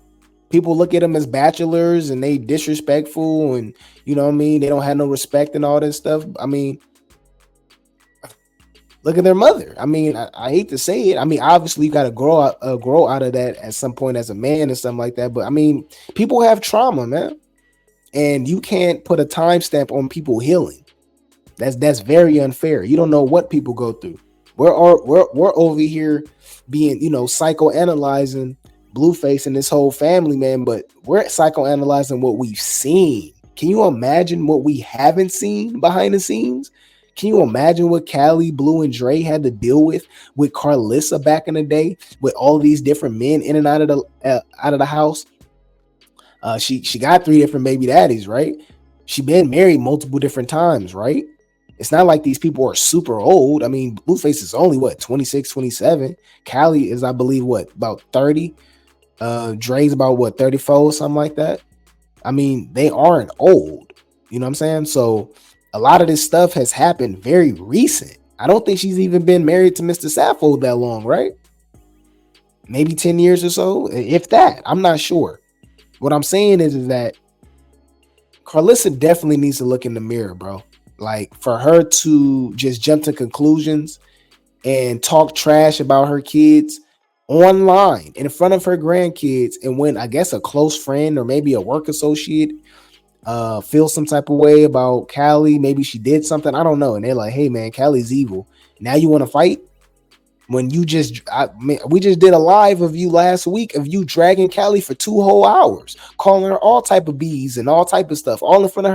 People look at them as bachelors and they disrespectful and you know what I mean. They don't have no respect and all this stuff. I mean, look at their mother. I mean, I hate to say it. I mean, obviously you got to grow out of that at some point as a man and something like that. But I mean, people have trauma, man, and you can't put a timestamp on people healing. That's very unfair. You don't know what people go through. We're over here being, psychoanalyzing Blueface and this whole family, man, but we're psychoanalyzing what we've seen. Can you imagine what we haven't seen behind the scenes? Can you imagine what Callie, Blue, and Dre had to deal with Carlissa back in the day, with all these different men in and out of the house? She got 3 different baby daddies, right? She been married multiple different times, right? It's not like these people are super old. I mean, Blueface is only 26, 27. Callie is, I believe, about 30. Dre's about 34, something like that. I mean, they aren't old. You know what I'm saying? So a lot of this stuff has happened very recent. I don't think she's even been married to Mr. Saffold that long, right? Maybe 10 years or so, if that. I'm not sure. What I'm saying is that Carlissa definitely needs to look in the mirror, bro. Like, for her to just jump to conclusions and talk trash about her kids online in front of her grandkids, and when I guess a close friend or maybe a work associate feels some type of way about Callie, maybe she did something, I don't know, and they're like, hey man, Callie's evil. Now you want to fight? When we just did a live of you last week of you dragging Callie for 2 whole hours, calling her all type of B's and all type of stuff, all in front of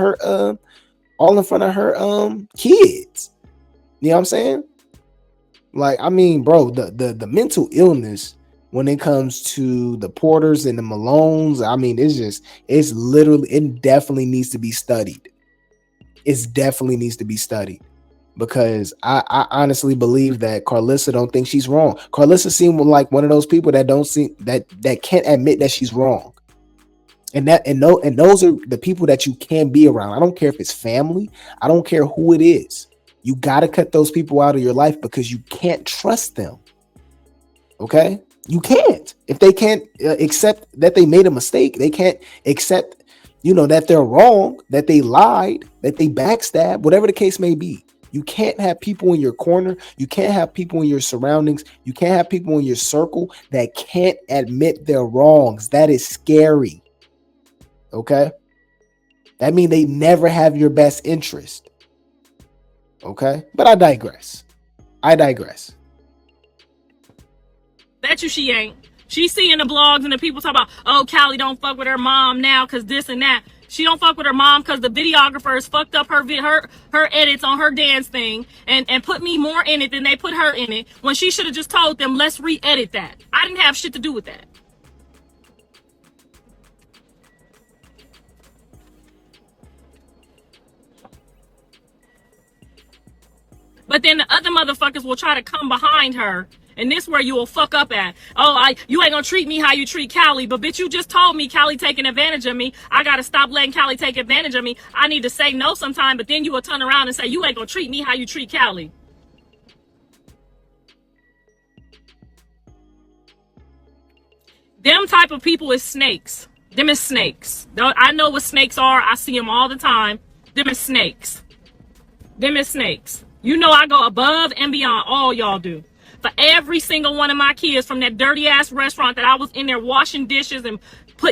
her kids. You know what I'm saying? Like, I mean, bro, the mental illness when it comes to the Porters and the Malones, I mean, it definitely needs to be studied. It definitely needs to be studied, because I honestly believe that Carlissa don't think she's wrong. Carlissa seemed like one of those people that that can't admit that she's wrong. And those are the people that you can be around. I don't care if it's family. I don't care who it is. You got to cut those people out of your life because you can't trust them. Okay? You can't. If they can't accept that they made a mistake, they can't accept, that they're wrong, that they lied, that they backstabbed, whatever the case may be. You can't have people in your corner. You can't have people in your surroundings. You can't have people in your circle that can't admit their wrongs. That is scary. Okay? That means they never have your best interest. Okay? But I digress. Bet you she ain't. She's seeing the blogs and the people talk about, oh, Callie don't fuck with her mom now because this and that. She don't fuck with her mom because the videographers fucked up her edits on her dance thing and put me more in it than they put her in it, when she should have just told them, let's re-edit that. I didn't have shit to do with that. But then the other motherfuckers will try to come behind her, and this where you will fuck up at. Oh, you ain't gonna treat me how you treat Callie, but bitch, you just told me Callie taking advantage of me. I gotta stop letting Callie take advantage of me. I need to say no sometime, but then you will turn around and say you ain't gonna treat me how you treat Callie. Them type of people is snakes. Them is snakes. I know what snakes are. I see them all the time. Them is snakes. Them is snakes. You know I go above and beyond. All y'all do. For every single one of my kids from that dirty ass restaurant that I was in there washing dishes and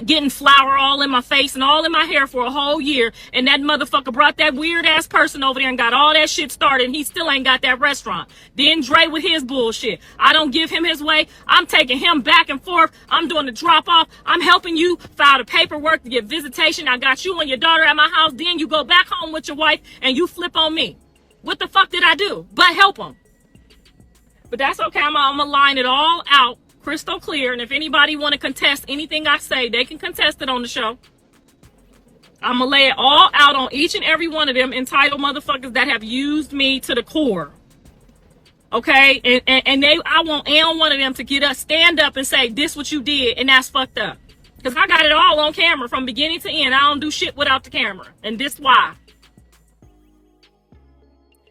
getting flour all in my face and all in my hair for a whole year, and that motherfucker brought that weird ass person over there and got all that shit started, and he still ain't got that restaurant. Then Dre with his bullshit. I don't give him his way. I'm taking him back and forth. I'm doing the drop off. I'm helping you file the paperwork to get visitation. I got you and your daughter at my house. Then you go back home with your wife and you flip on me. What the fuck did I do but help him? But that's okay. I'm gonna line it all out crystal clear, and if anybody want to contest anything I say, they can contest it on the show. I'm gonna lay it all out on each and every one of them entitled motherfuckers that have used me to the core. Okay, and I want one of them to stand up and say this what you did, and that's fucked up. Cause I got it all on camera from beginning to end. I don't do shit without the camera, and this why.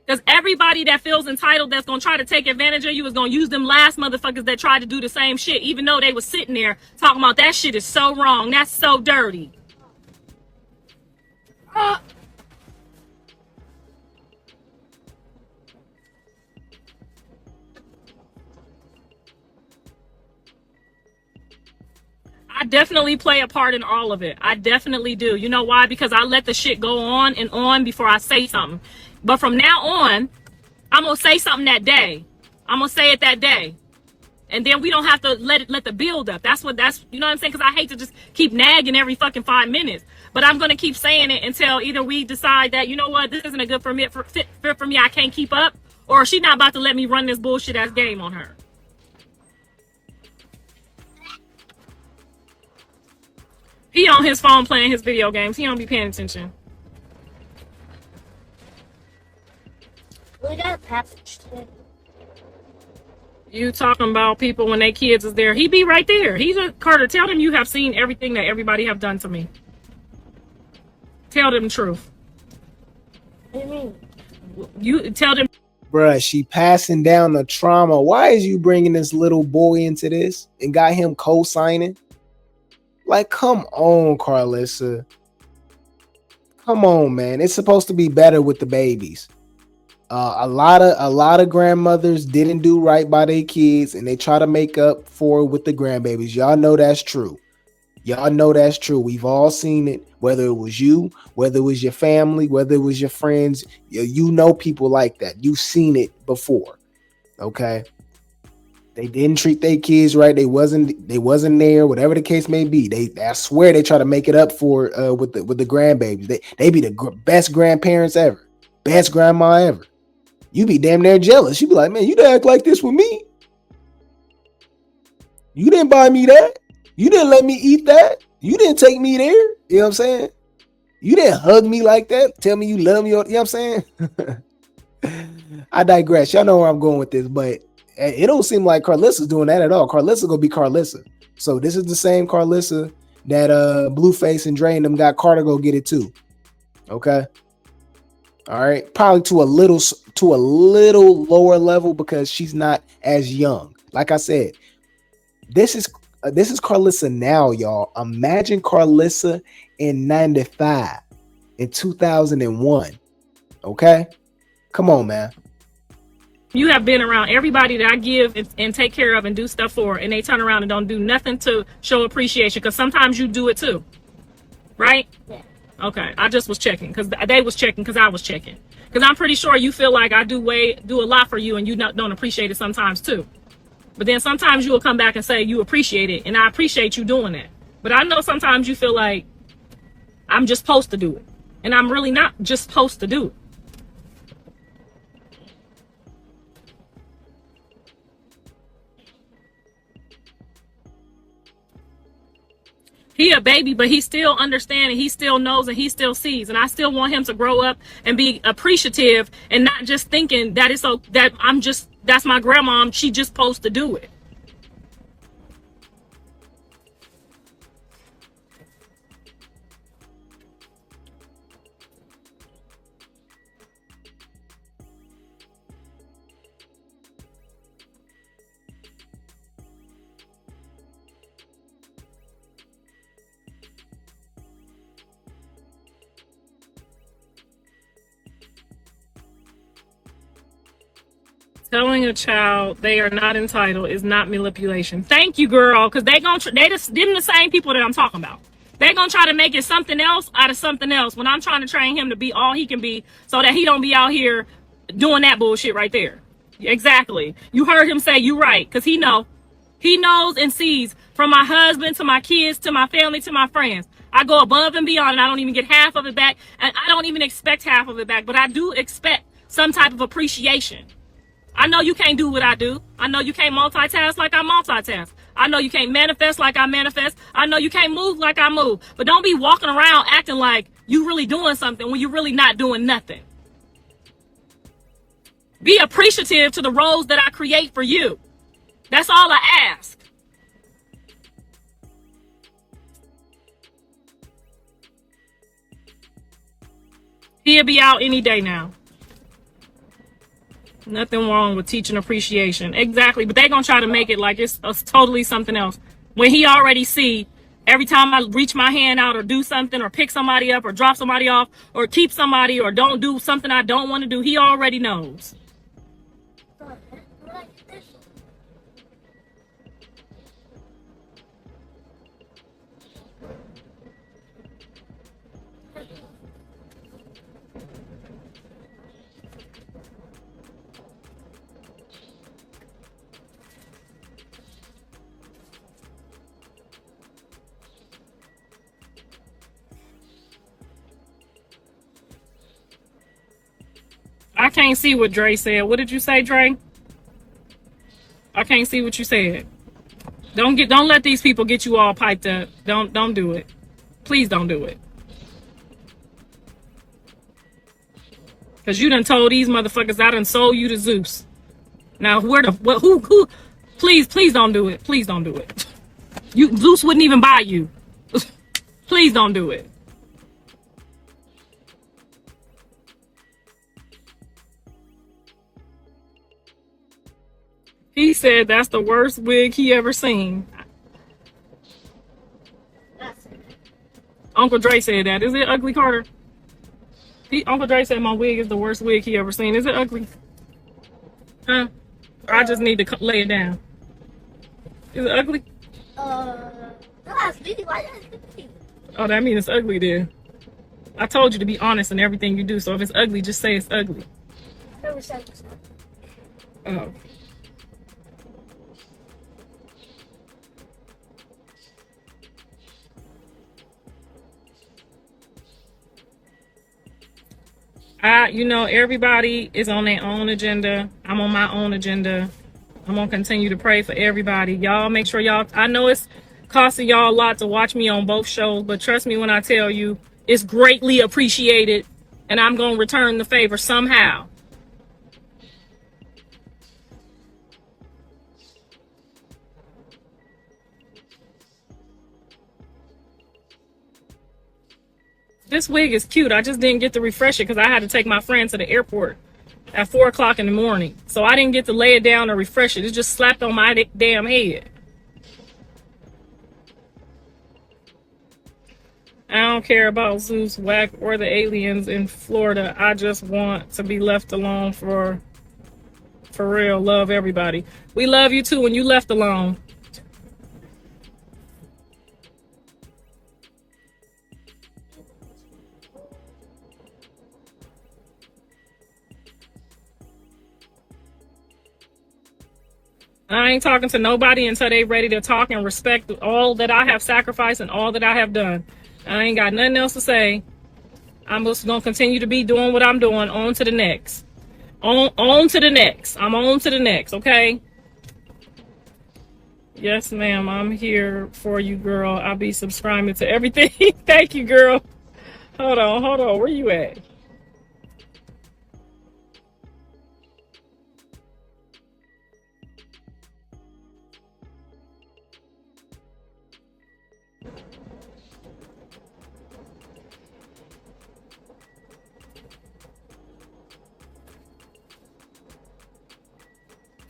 Because everybody that feels entitled that's going to try to take advantage of you is going to use them last motherfuckers that tried to do the same shit, even though they was sitting there talking about that shit is so wrong. That's so dirty. I definitely play a part in all of it. I definitely do. You know why? Because I let the shit go on and on before I say something. But from now on, I'm going to say something that day. I'm going to say it that day. And then we don't have to let the build up. That's, you know what I'm saying? Because I hate to just keep nagging every fucking 5 minutes. But I'm going to keep saying it until either we decide that, you know what, this isn't a good fit for me, I can't keep up. Or she's not about to let me run this bullshit ass game on her. He on his phone playing his video games. He don't be paying attention. We got a package today. You talking about people when they kids is there. He be right there. Carter, tell them you have seen everything that everybody have done to me. Tell them the truth. What do you mean? You tell them. Bruh, she passing down the trauma. Why is you bringing this little boy into this and got him co-signing? Like, come on, Carlissa. Come on, man. It's supposed to be better with the babies. A lot of grandmothers didn't do right by their kids, and they try to make up for it with the grandbabies. Y'all know that's true. Y'all know that's true. We've all seen it, whether it was you, whether it was your family, whether it was your friends. You know people like that. You've seen it before. Okay. They didn't treat their kids right. They wasn't there, whatever the case may be. I swear they try to make it up for with the grandbabies. They be the best grandparents ever. Best grandma ever. You be damn near jealous. You be like, man, you didn't act like this with me. You didn't buy me that. You didn't let me eat that. You didn't take me there. You know what I'm saying? You didn't hug me like that. Tell me you love me. You know what I'm saying? I digress. Y'all know where I'm going with this, but it don't seem like Carlissa's doing that at all. Carlissa gonna be Carlissa. So this is the same Carlissa that Blueface and Dre and them got Carter go get it too. Okay. All right, probably to a little lower level because she's not as young. Like I said, this is Carlissa now, y'all. Imagine Carlissa in 95, in 2001. Okay, come on, man. You have been around everybody that I give and take care of and do stuff for, and they turn around and don't do nothing to show appreciation. Because sometimes you do it too, right? Yeah. Okay, I just was checking because they was checking because I was checking. Because I'm pretty sure you feel like I do a lot for you and you don't appreciate it sometimes too. But then sometimes you will come back and say you appreciate it, and I appreciate you doing that. But I know sometimes you feel like I'm just supposed to do it, and I'm really not just supposed to do it. He a baby, but he still understands, and he still knows, and he still sees. And I still want him to grow up and be appreciative and not just thinking that that's my grandma, she just supposed to do it. Telling a child they are not entitled is not manipulation. Thank you, girl, because they just them the same people that I'm talking about. They're gonna try to make it something else out of something else when I'm trying to train him to be all he can be so that he don't be out here doing that bullshit right there. Exactly. You heard him say you right, because he knows and sees, from my husband to my kids to my family to my friends. I go above and beyond, and I don't even get half of it back, and I don't even expect half of it back, but I do expect some type of appreciation. I know you can't do what I do. I know you can't multitask like I multitask. I know you can't manifest like I manifest. I know you can't move like I move. But don't be walking around acting like you really doing something when you're really not doing nothing. Be appreciative to the roles that I create for you. That's all I ask. He'll be out any day now. Nothing wrong with teaching appreciation. Exactly. But they're going to try to make it like it's totally something else. When he already see every time I reach my hand out or do something or pick somebody up or drop somebody off or keep somebody or don't do something I don't want to do, he already knows. I can't see what Dre said. What did you say, Dre? I can't see what you said. Don't let these people get you all piped up. Don't do it. Please don't do it. Cause you done told these motherfuckers I done sold you to Zeus. Now who please don't do it. Please don't do it. Zeus wouldn't even buy you. Please don't do it. He said that's the worst wig he ever seen. Uncle Dre said that. Is it ugly, Carter? Uncle Dre said my wig is the worst wig he ever seen. Is it ugly? Huh? I just need to lay it down. Is it ugly? Oh, that means it's ugly then. I told you to be honest in everything you do. So if it's ugly, just say it's ugly. Oh. Everybody is on their own agenda. I'm on my own agenda. I'm going to continue to pray for everybody. Y'all make sure I know it's costing y'all a lot to watch me on both shows, but trust me when I tell you, it's greatly appreciated, and I'm going to return the favor somehow. This wig is cute. I just didn't get to refresh it because I had to take my friend to the airport at 4 o'clock in the morning. So I didn't get to lay it down or refresh it. It just slapped on my damn head. I don't care about Zeus, Whack, or the aliens in Florida. I just want to be left alone for real. Love everybody. We love you too when you left alone. I ain't talking to nobody until they ready to talk and respect all that I have sacrificed and all that I have done. I ain't got nothing else to say. I'm just going to continue to be doing what I'm doing. On to the next. On to the next. I'm on to the next, okay? Yes, ma'am. I'm here for you, girl. I'll be subscribing to everything. Thank you, girl. Hold on. Where you at?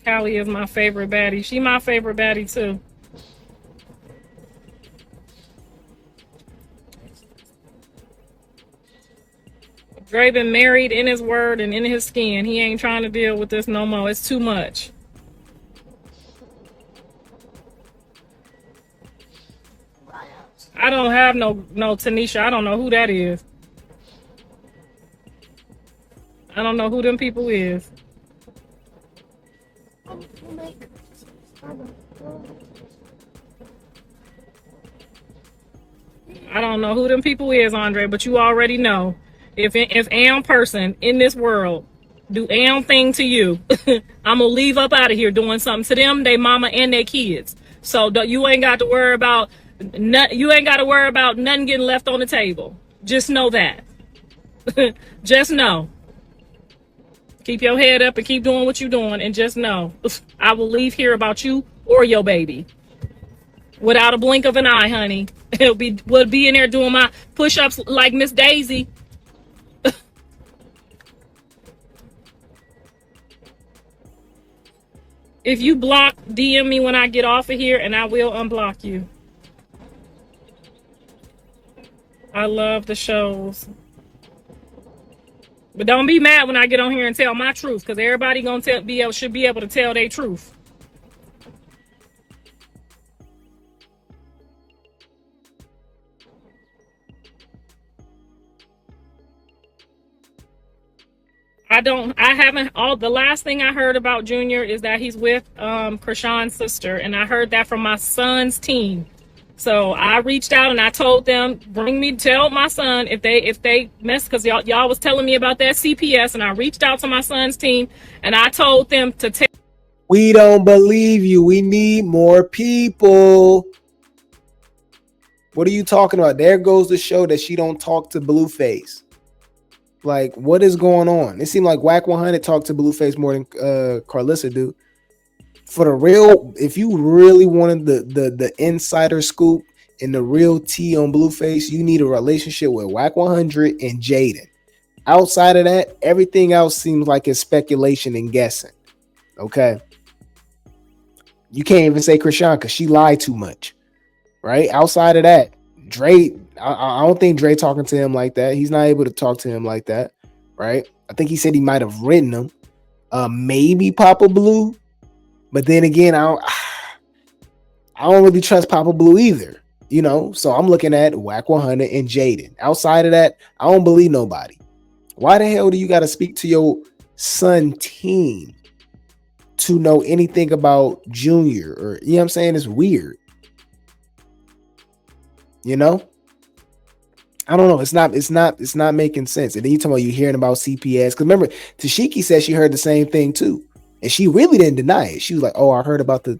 Callie is my favorite baddie. She my favorite baddie too. Dre been married in his word and in his skin. He ain't trying to deal with this no more. It's too much. I don't have no Tanisha. I don't know who that is. I don't know who them people is. I don't know who them people is, Andre, but you already know. If am person in this world do am thing to you, I'm gonna leave up out of here doing something to them, they mama and their kids. So you ain't got to worry about nothing getting left on the table. Just know that. Just know. Keep your head up and keep doing what you're doing, and just know I will leave here about you or your baby without a blink of an eye, honey. We'll be in there doing my push-ups like Miss Daisy. If you block, DM me when I get off of here, and I will unblock you. I love the shows. But don't be mad when I get on here and tell my truth, because everybody should be able to tell their truth. The last thing I heard about Junior is that he's with Krishan's sister, and I heard that from my son's team. So I reached out and I told them, tell my son if they mess, because y'all was telling me about that CPS, and I reached out to my son's team and I told them to tell. We don't believe you. We need more people. What are you talking about? There goes the show that she don't talk to Blueface. Like, what is going on? It seemed like Whack 100 talked to Blueface more than Carlissa do. For the real, if you really wanted the insider scoop and the real tea on Blueface, you need a relationship with Whack 100 and Jaden. Outside of that, everything else seems like it's speculation and guessing. Okay. You can't even say Krishan because she lied too much. Right? Outside of that, Dre, I don't think Dre talking to him like that. He's not able to talk to him like that. Right? I think he said he might have written him. Maybe Papa Blue. But then again, I don't really trust Papa Blue either. You know? So I'm looking at Whack 100 and Jaden. Outside of that, I don't believe nobody. Why the hell do you got to speak to your son team to know anything about Junior? Or, you know what I'm saying? It's weird. You know? I don't know. It's not making sense. And then you talking about you hearing about CPS. Because remember, Tashiki said she heard the same thing too. And she really didn't deny it. She was like, "Oh, I heard about the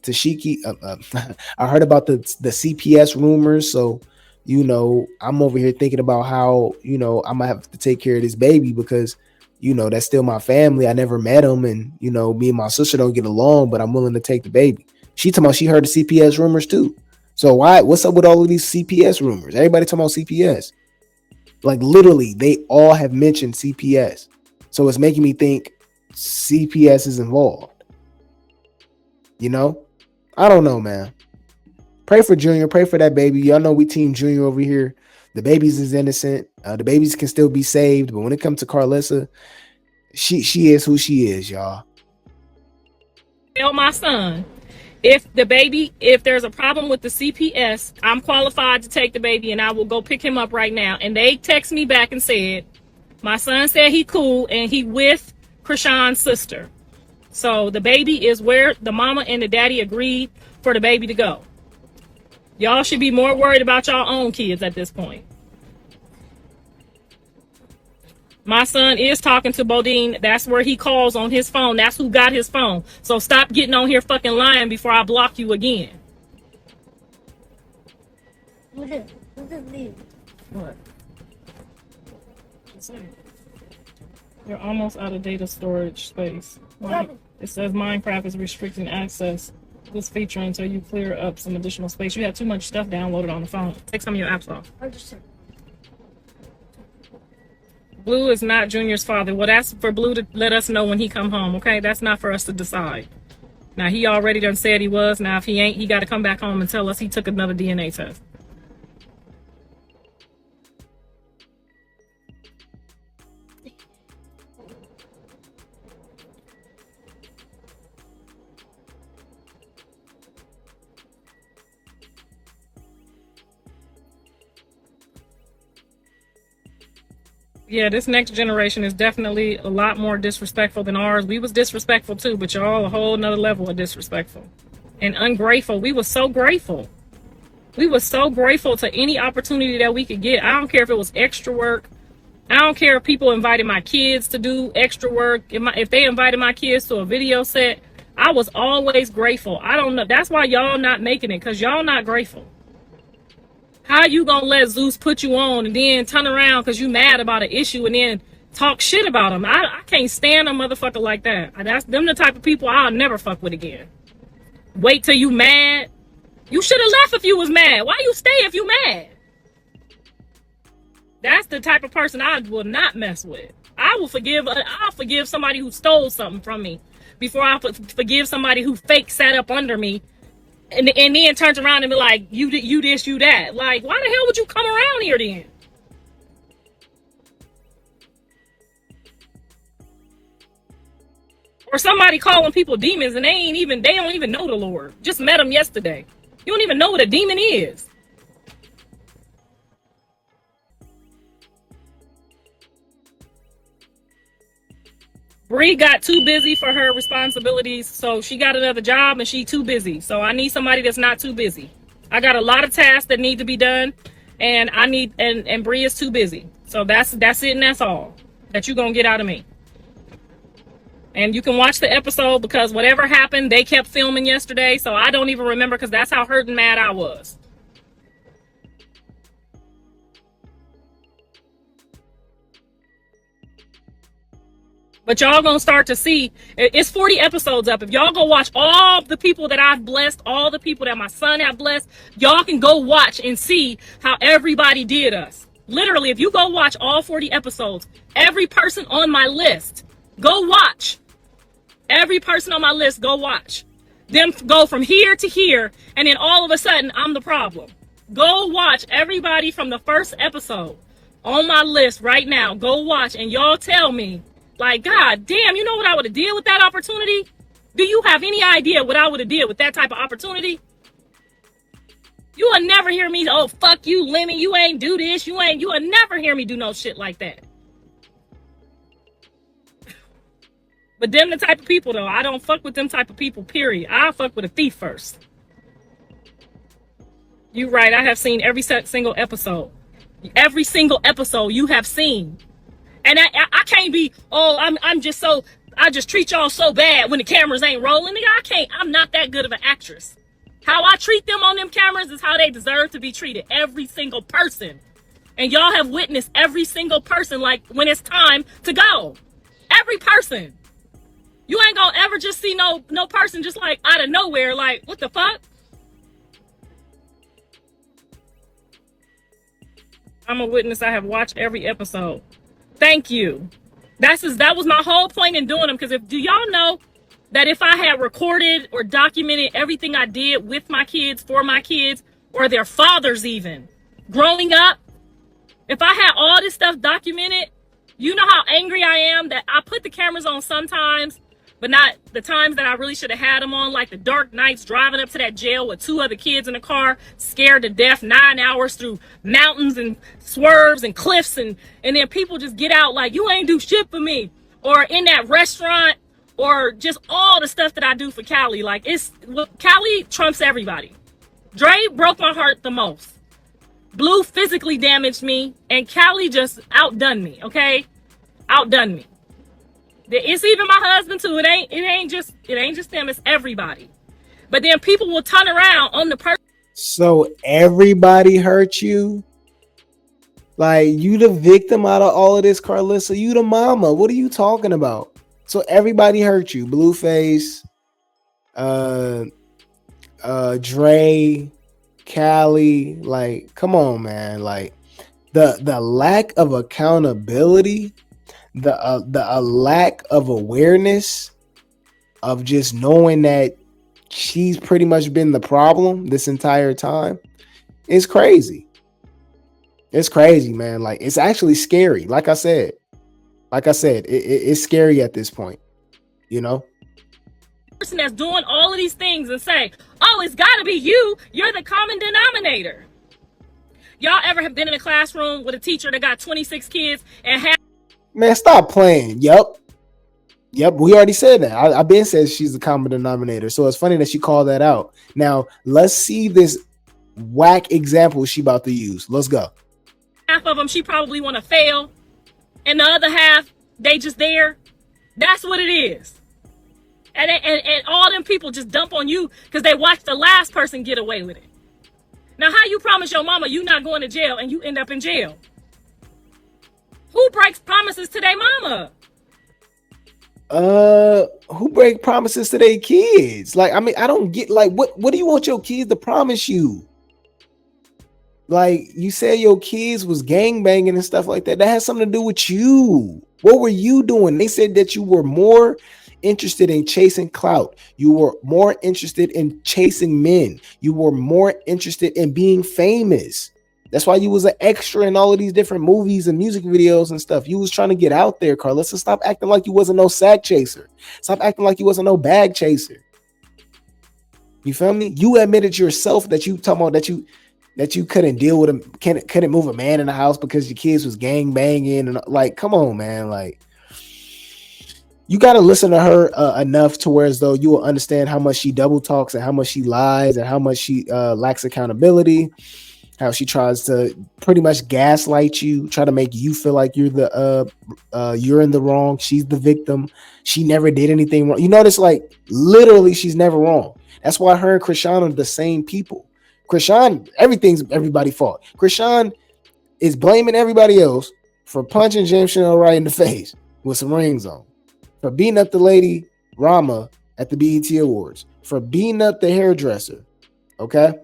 Tashiki. I heard about the CPS rumors. So, you know, I'm over here thinking about how, you know, I'm gonna have to take care of this baby because, you know, that's still my family. I never met him, and you know, me and my sister don't get along, but I'm willing to take the baby." She talking about she heard the CPS rumors too. So what's up with all of these CPS rumors? Everybody talking about CPS. Like literally, they all have mentioned CPS. So it's making me think CPS is involved. You know? I don't know, man. Pray for Junior. Pray for that baby. Y'all know we team Junior over here. The babies is innocent. The babies can still be saved. But when it comes to Carlissa, she is who she is, y'all. Tell my son, if there's a problem with the CPS, I'm qualified to take the baby and I will go pick him up right now. And they text me back and said, my son said he cool and he with Krishan's sister. So the baby is where the mama and the daddy agreed for the baby to go. Y'all should be more worried about y'all own kids at this point. My son is talking to Bodine. That's where he calls on his phone. That's who got his phone. So stop getting on here fucking lying before I block you again. What is it? What? You're almost out of data storage space. Right? It says Minecraft is restricting access to this feature until you clear up some additional space. You have too much stuff downloaded on the phone. Take some of your apps off. Blue is not Junior's father. Well, that's for Blue to let us know when he come home, okay? That's not for us to decide. Now, he already done said he was. Now, if he ain't, he got to come back home and tell us he took another DNA test. Yeah, this next generation is definitely a lot more disrespectful than ours. We was disrespectful too, but y'all a whole nother level of disrespectful and ungrateful. We was so grateful. We was so grateful to any opportunity that we could get. I don't care if it was extra work. I don't care if people invited my kids to do extra work. If they invited my kids to a video set, I was always grateful. I don't know. That's why y'all not making it, because y'all not grateful. How you gonna let Zeus put you on and then turn around because you mad about an issue and then talk shit about him? I can't stand a motherfucker like that. That's them the type of people I'll never fuck with again. Wait till you mad. You should have left if you was mad. Why you stay if you mad? That's the type of person I will not mess with. I'll forgive somebody who stole something from me before I forgive somebody who fake sat up under me and then turns around and be like, you this, you that. Like, why the hell would you come around here then? Or somebody calling people demons and they don't even know the Lord. Just met them yesterday. You don't even know what a demon is. Bree got too busy for her responsibilities, so she got another job and she too busy. So I need somebody that's not too busy. I got a lot of tasks that need to be done, and and Bree is too busy. So that's it, and that's all that you're gonna get out of me. And you can watch the episode because whatever happened, they kept filming yesterday, so I don't even remember because that's how hurt and mad I was. But y'all gonna start to see, it's 40 episodes up. If y'all go watch all the people that I've blessed, all the people that my son have blessed, y'all can go watch and see how everybody did us. Literally, if you go watch all 40 episodes, every person on my list, go watch. Every person on my list, go watch. Them go from here to here, and then all of a sudden, I'm the problem. Go watch everybody from the first episode on my list right now. Go watch, and y'all tell me, like, God damn, you know what I would have did with that opportunity? Do you have any idea what I would have did with that type of opportunity? You will never hear me, oh, fuck you, Lemmy, you ain't do this, you will never hear me do no shit like that. But them the type of people, though, I don't fuck with them type of people, period. I fuck with a thief first. You right, I have seen every single episode. Every single episode you have seen. And I can't be, oh, I just treat y'all so bad when the cameras ain't rolling. Nigga, I'm not that good of an actress. How I treat them on them cameras is how they deserve to be treated. Every single person. And y'all have witnessed every single person, like, when it's time to go. Every person. You ain't gonna ever just see no person just like out of nowhere, like, what the fuck? I'm a witness. I have watched every episode. Thank you. That was my whole point in doing them. Because do y'all know that if I had recorded or documented everything I did with my kids, for my kids, or their fathers even, growing up, if I had all this stuff documented, you know how angry I am that I put the cameras on sometimes, but not the times that I really should have had them on, like the dark nights driving up to that jail with 2 other kids in the car, scared to death, 9 hours through mountains and swerves and cliffs, and then people just get out like, you ain't do shit for me. Or in that restaurant, or just all the stuff that I do for Kali. Like, Kali trumps everybody. Dre broke my heart the most. Blue physically damaged me, and Kali just outdone me, okay? Outdone me. It's even my husband too. It ain't just them. It's everybody. But then people will turn around on the person. So everybody hurt you. Like, you the victim out of all of this, Carlissa. You the mama. What are you talking about? So everybody hurt you. Blueface, Dre, Cali. Like, come on, man. Like, the lack of accountability. The lack of awareness of just knowing that she's pretty much been the problem this entire time is crazy. It's crazy, man. Like, it's actually scary. Like I said, it's scary at this point, you know? Person that's doing all of these things and say, oh, it's got to be you. You're the common denominator. Y'all ever have been in a classroom with a teacher that got 26 kids and had Man, stop playing. Yep, we already said that. I've been said she's the common denominator. So it's funny that she called that out. Now, let's see this whack example she about to use. Let's go. Half of them she probably want to fail, and the other half they just there. That's what it is. And all them people just dump on you because they watched the last person get away with it. Now, how you promise your mama you not going to jail and you end up in jail? Who breaks promises to their mama? Who break promises to their kids? Like, I mean, I don't get, like, what do you want your kids to promise you? Like, you said your kids was gangbanging and stuff like that. That has something to do with you. What were you doing? They said that you were more interested in chasing clout. You were more interested in chasing men. You were more interested in being famous. That's why you was an extra in all of these different movies and music videos and stuff. You was trying to get out there, Carlissa. Stop acting like you wasn't no sack chaser. Stop acting like you wasn't no bag chaser. You feel me? You admitted yourself that you talking about that you couldn't deal with him, couldn't move a man in the house because your kids was gang banging and like, come on, man. Like, you got to listen to her enough to where as though you will understand how much she double talks and how much she lies and how much she lacks accountability. How she tries to pretty much gaslight you, try to make you feel like you're you're in the wrong. She's the victim. She never did anything wrong. You notice, like, literally, she's never wrong. That's why her and Krishan are the same people. Krishan, everything's everybody's fault. Krishan is blaming everybody else for punching James Chanel right in the face with some rings on, for beating up the lady Rama at the BET Awards, for beating up the hairdresser, okay?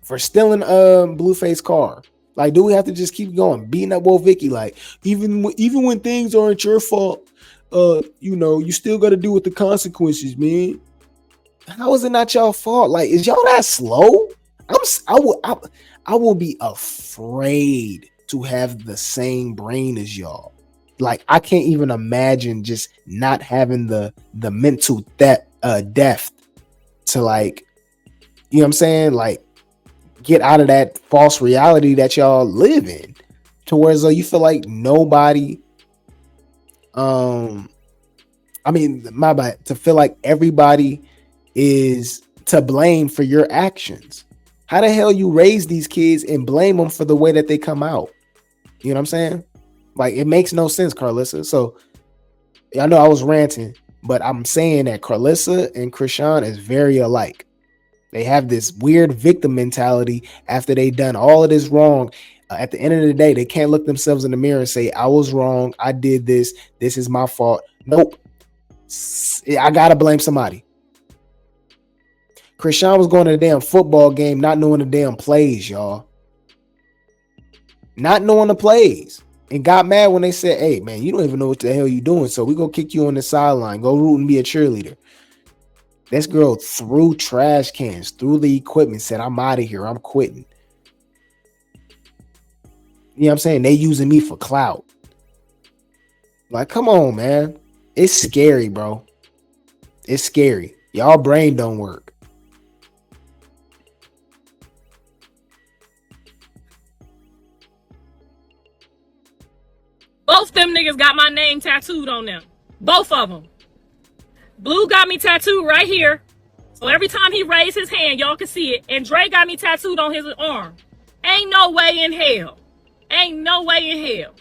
For stealing Blueface car. Like, do we have to just keep going beating up old Vicky? Like, even when things aren't your fault, you still got to deal with the consequences, man. How is it not y'all fault? Like, is y'all that slow? I will be afraid to have the same brain as y'all. Like, I can't even imagine just not having the mental depth to, like, you know what I'm saying? Like, get out of that false reality that y'all live in, to where as though you feel like nobody, to feel like everybody is to blame for your actions. How the hell you raise these kids and blame them for the way that they come out? You know what I'm saying? Like, it makes no sense, Carlissa. So I know I was ranting, but I'm saying that Carlissa and Krishan is very alike. They have this weird victim mentality after they done all of this wrong. At the end of the day, they can't look themselves in the mirror and say, I was wrong. I did this. This is my fault. Nope. I got to blame somebody. Krishan was going to the damn football game, not knowing the damn plays, y'all. Not knowing the plays. And got mad when they said, hey, man, you don't even know what the hell you doing. So we going to kick you on the sideline. Go root and be a cheerleader. This girl threw trash cans through the equipment, said, I'm out of here. I'm quitting. You know what I'm saying? They using me for clout. Like, come on, man. It's scary, bro. It's scary. Y'all brain don't work. Both them niggas got my name tattooed on them. Both of them. Blue got me tattooed right here. So every time he raised his hand, y'all can see it. And Dre got me tattooed on his arm. Ain't no way in hell. Ain't no way in hell.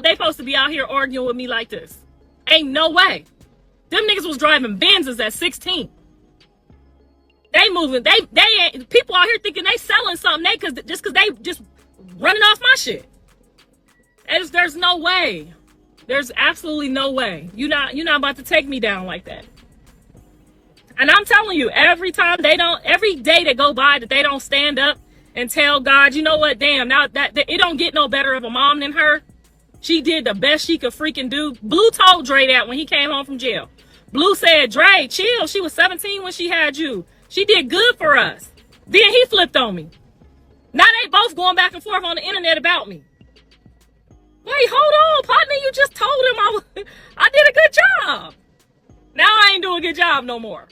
They supposed to be out here arguing with me like this. Ain't no way. Them niggas was driving Benzes at 16. They moving. They people out here thinking they selling something. Cause they just running off my shit. There's no way. There's absolutely no way. You're not about to take me down like that. And I'm telling you, every day that go by that they don't stand up and tell God, you know what, damn, now that it don't get no better of a mom than her. She did the best she could freaking do. Blue told Dre that when he came home from jail. Blue said, Dre, chill. She was 17 when she had you. She did good for us. Then he flipped on me. Now they both going back and forth on the internet about me. Wait, hold on, partner. You just told him I did a good job. Now I ain't doing a good job no more.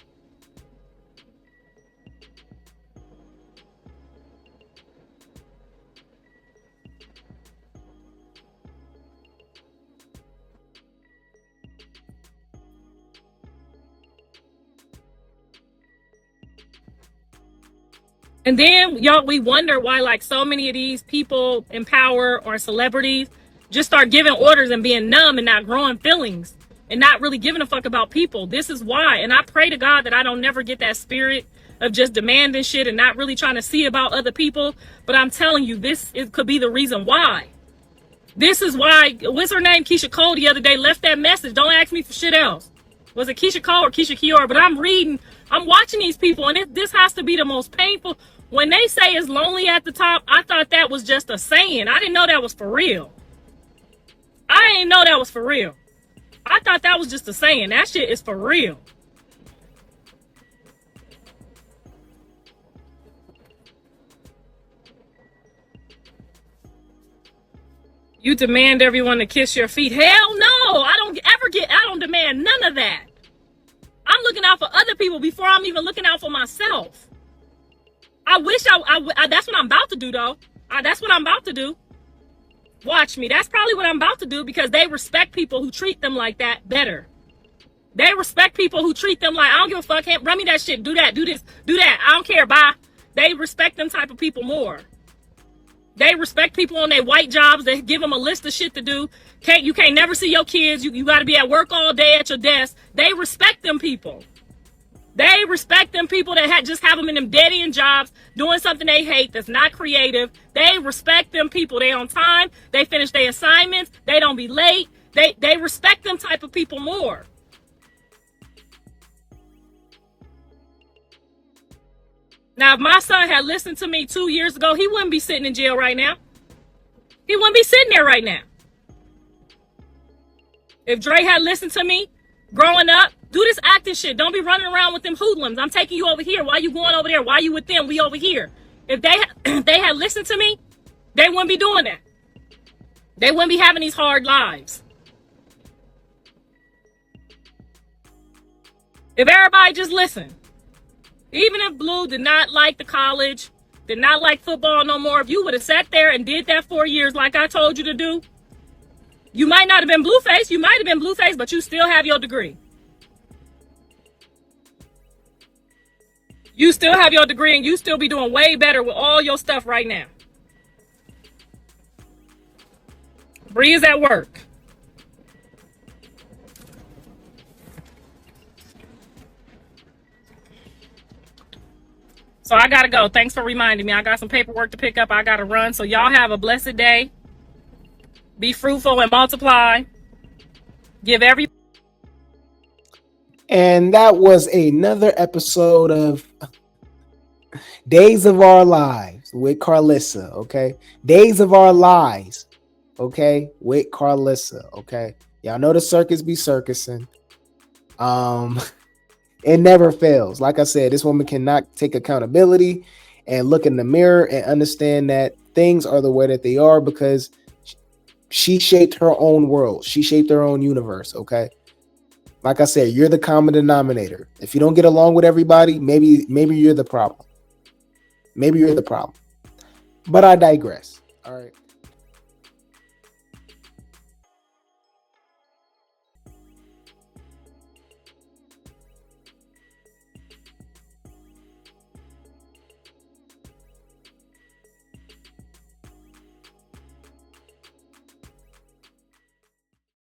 And then y'all, we wonder why like so many of these people in power or celebrities just start giving orders and being numb and not growing feelings and not really giving a fuck about people. This is why. And I pray to God that I don't never get that spirit of just demanding shit and not really trying to see about other people. But I'm telling you, could be the reason why. This is why, what's her name? Keisha Cole the other day left that message. Don't ask me for shit else. Was it Keisha Cole or Keisha Kiora? But I'm watching these people, and this has to be the most painful. When they say it's lonely at the top, I thought that was just a saying. I didn't know that was for real. I didn't know that was for real. I thought that was just a saying. That shit is for real. You demand everyone to kiss your feet. Hell no. I don't demand none of that. I'm looking out for other people before I'm even looking out for myself. I wish that's what I'm about to do though. That's what I'm about to do. Watch me. That's probably what I'm about to do because they respect people who treat them like that better. They respect people who treat them like, I don't give a fuck. Hey, run me that shit. Do that. Do this. Do that. I don't care. Bye. They respect them type of people more. They respect people on their white jobs. They give them a list of shit to do. You can't never see your kids. You got to be at work all day at your desk. They respect them people. They respect them people that just have them in them dead-end jobs doing something they hate that's not creative. They respect them people. They on time. They finish their assignments. They don't be late. They respect them type of people more. Now, if my son had listened to me 2 years ago, he wouldn't be sitting in jail right now. He wouldn't be sitting there right now. If Dre had listened to me growing up, do this acting shit. Don't be running around with them hoodlums. I'm taking you over here. Why you going over there? Why you with them? We over here. If they had listened to me, they wouldn't be doing that. They wouldn't be having these hard lives. If everybody just listened. Even if Blue did not like the college, did not like football no more, if you would have sat there and did that 4 years like I told you to do, you might not have been Blueface. You might have been Blueface, but you still have your degree. You still have your degree and you still be doing way better with all your stuff right now. Bree is at work. So I gotta go. Thanks for reminding me. I got some paperwork to pick up. I gotta run. So y'all have a blessed day. Be fruitful and multiply. Give every. And that was another episode of Days of Our Lives with Carlissa. Okay, Days of Our Lives. Okay, with Carlissa. Okay, y'all know the circus be circusing. It never fails. Like I said, this woman cannot take accountability and look in the mirror and understand that things are the way that they are because she shaped her own world. She shaped her own universe. Okay. Like I said, you're the common denominator. If you don't get along with everybody, maybe you're the problem. Maybe you're the problem. But I digress. All right.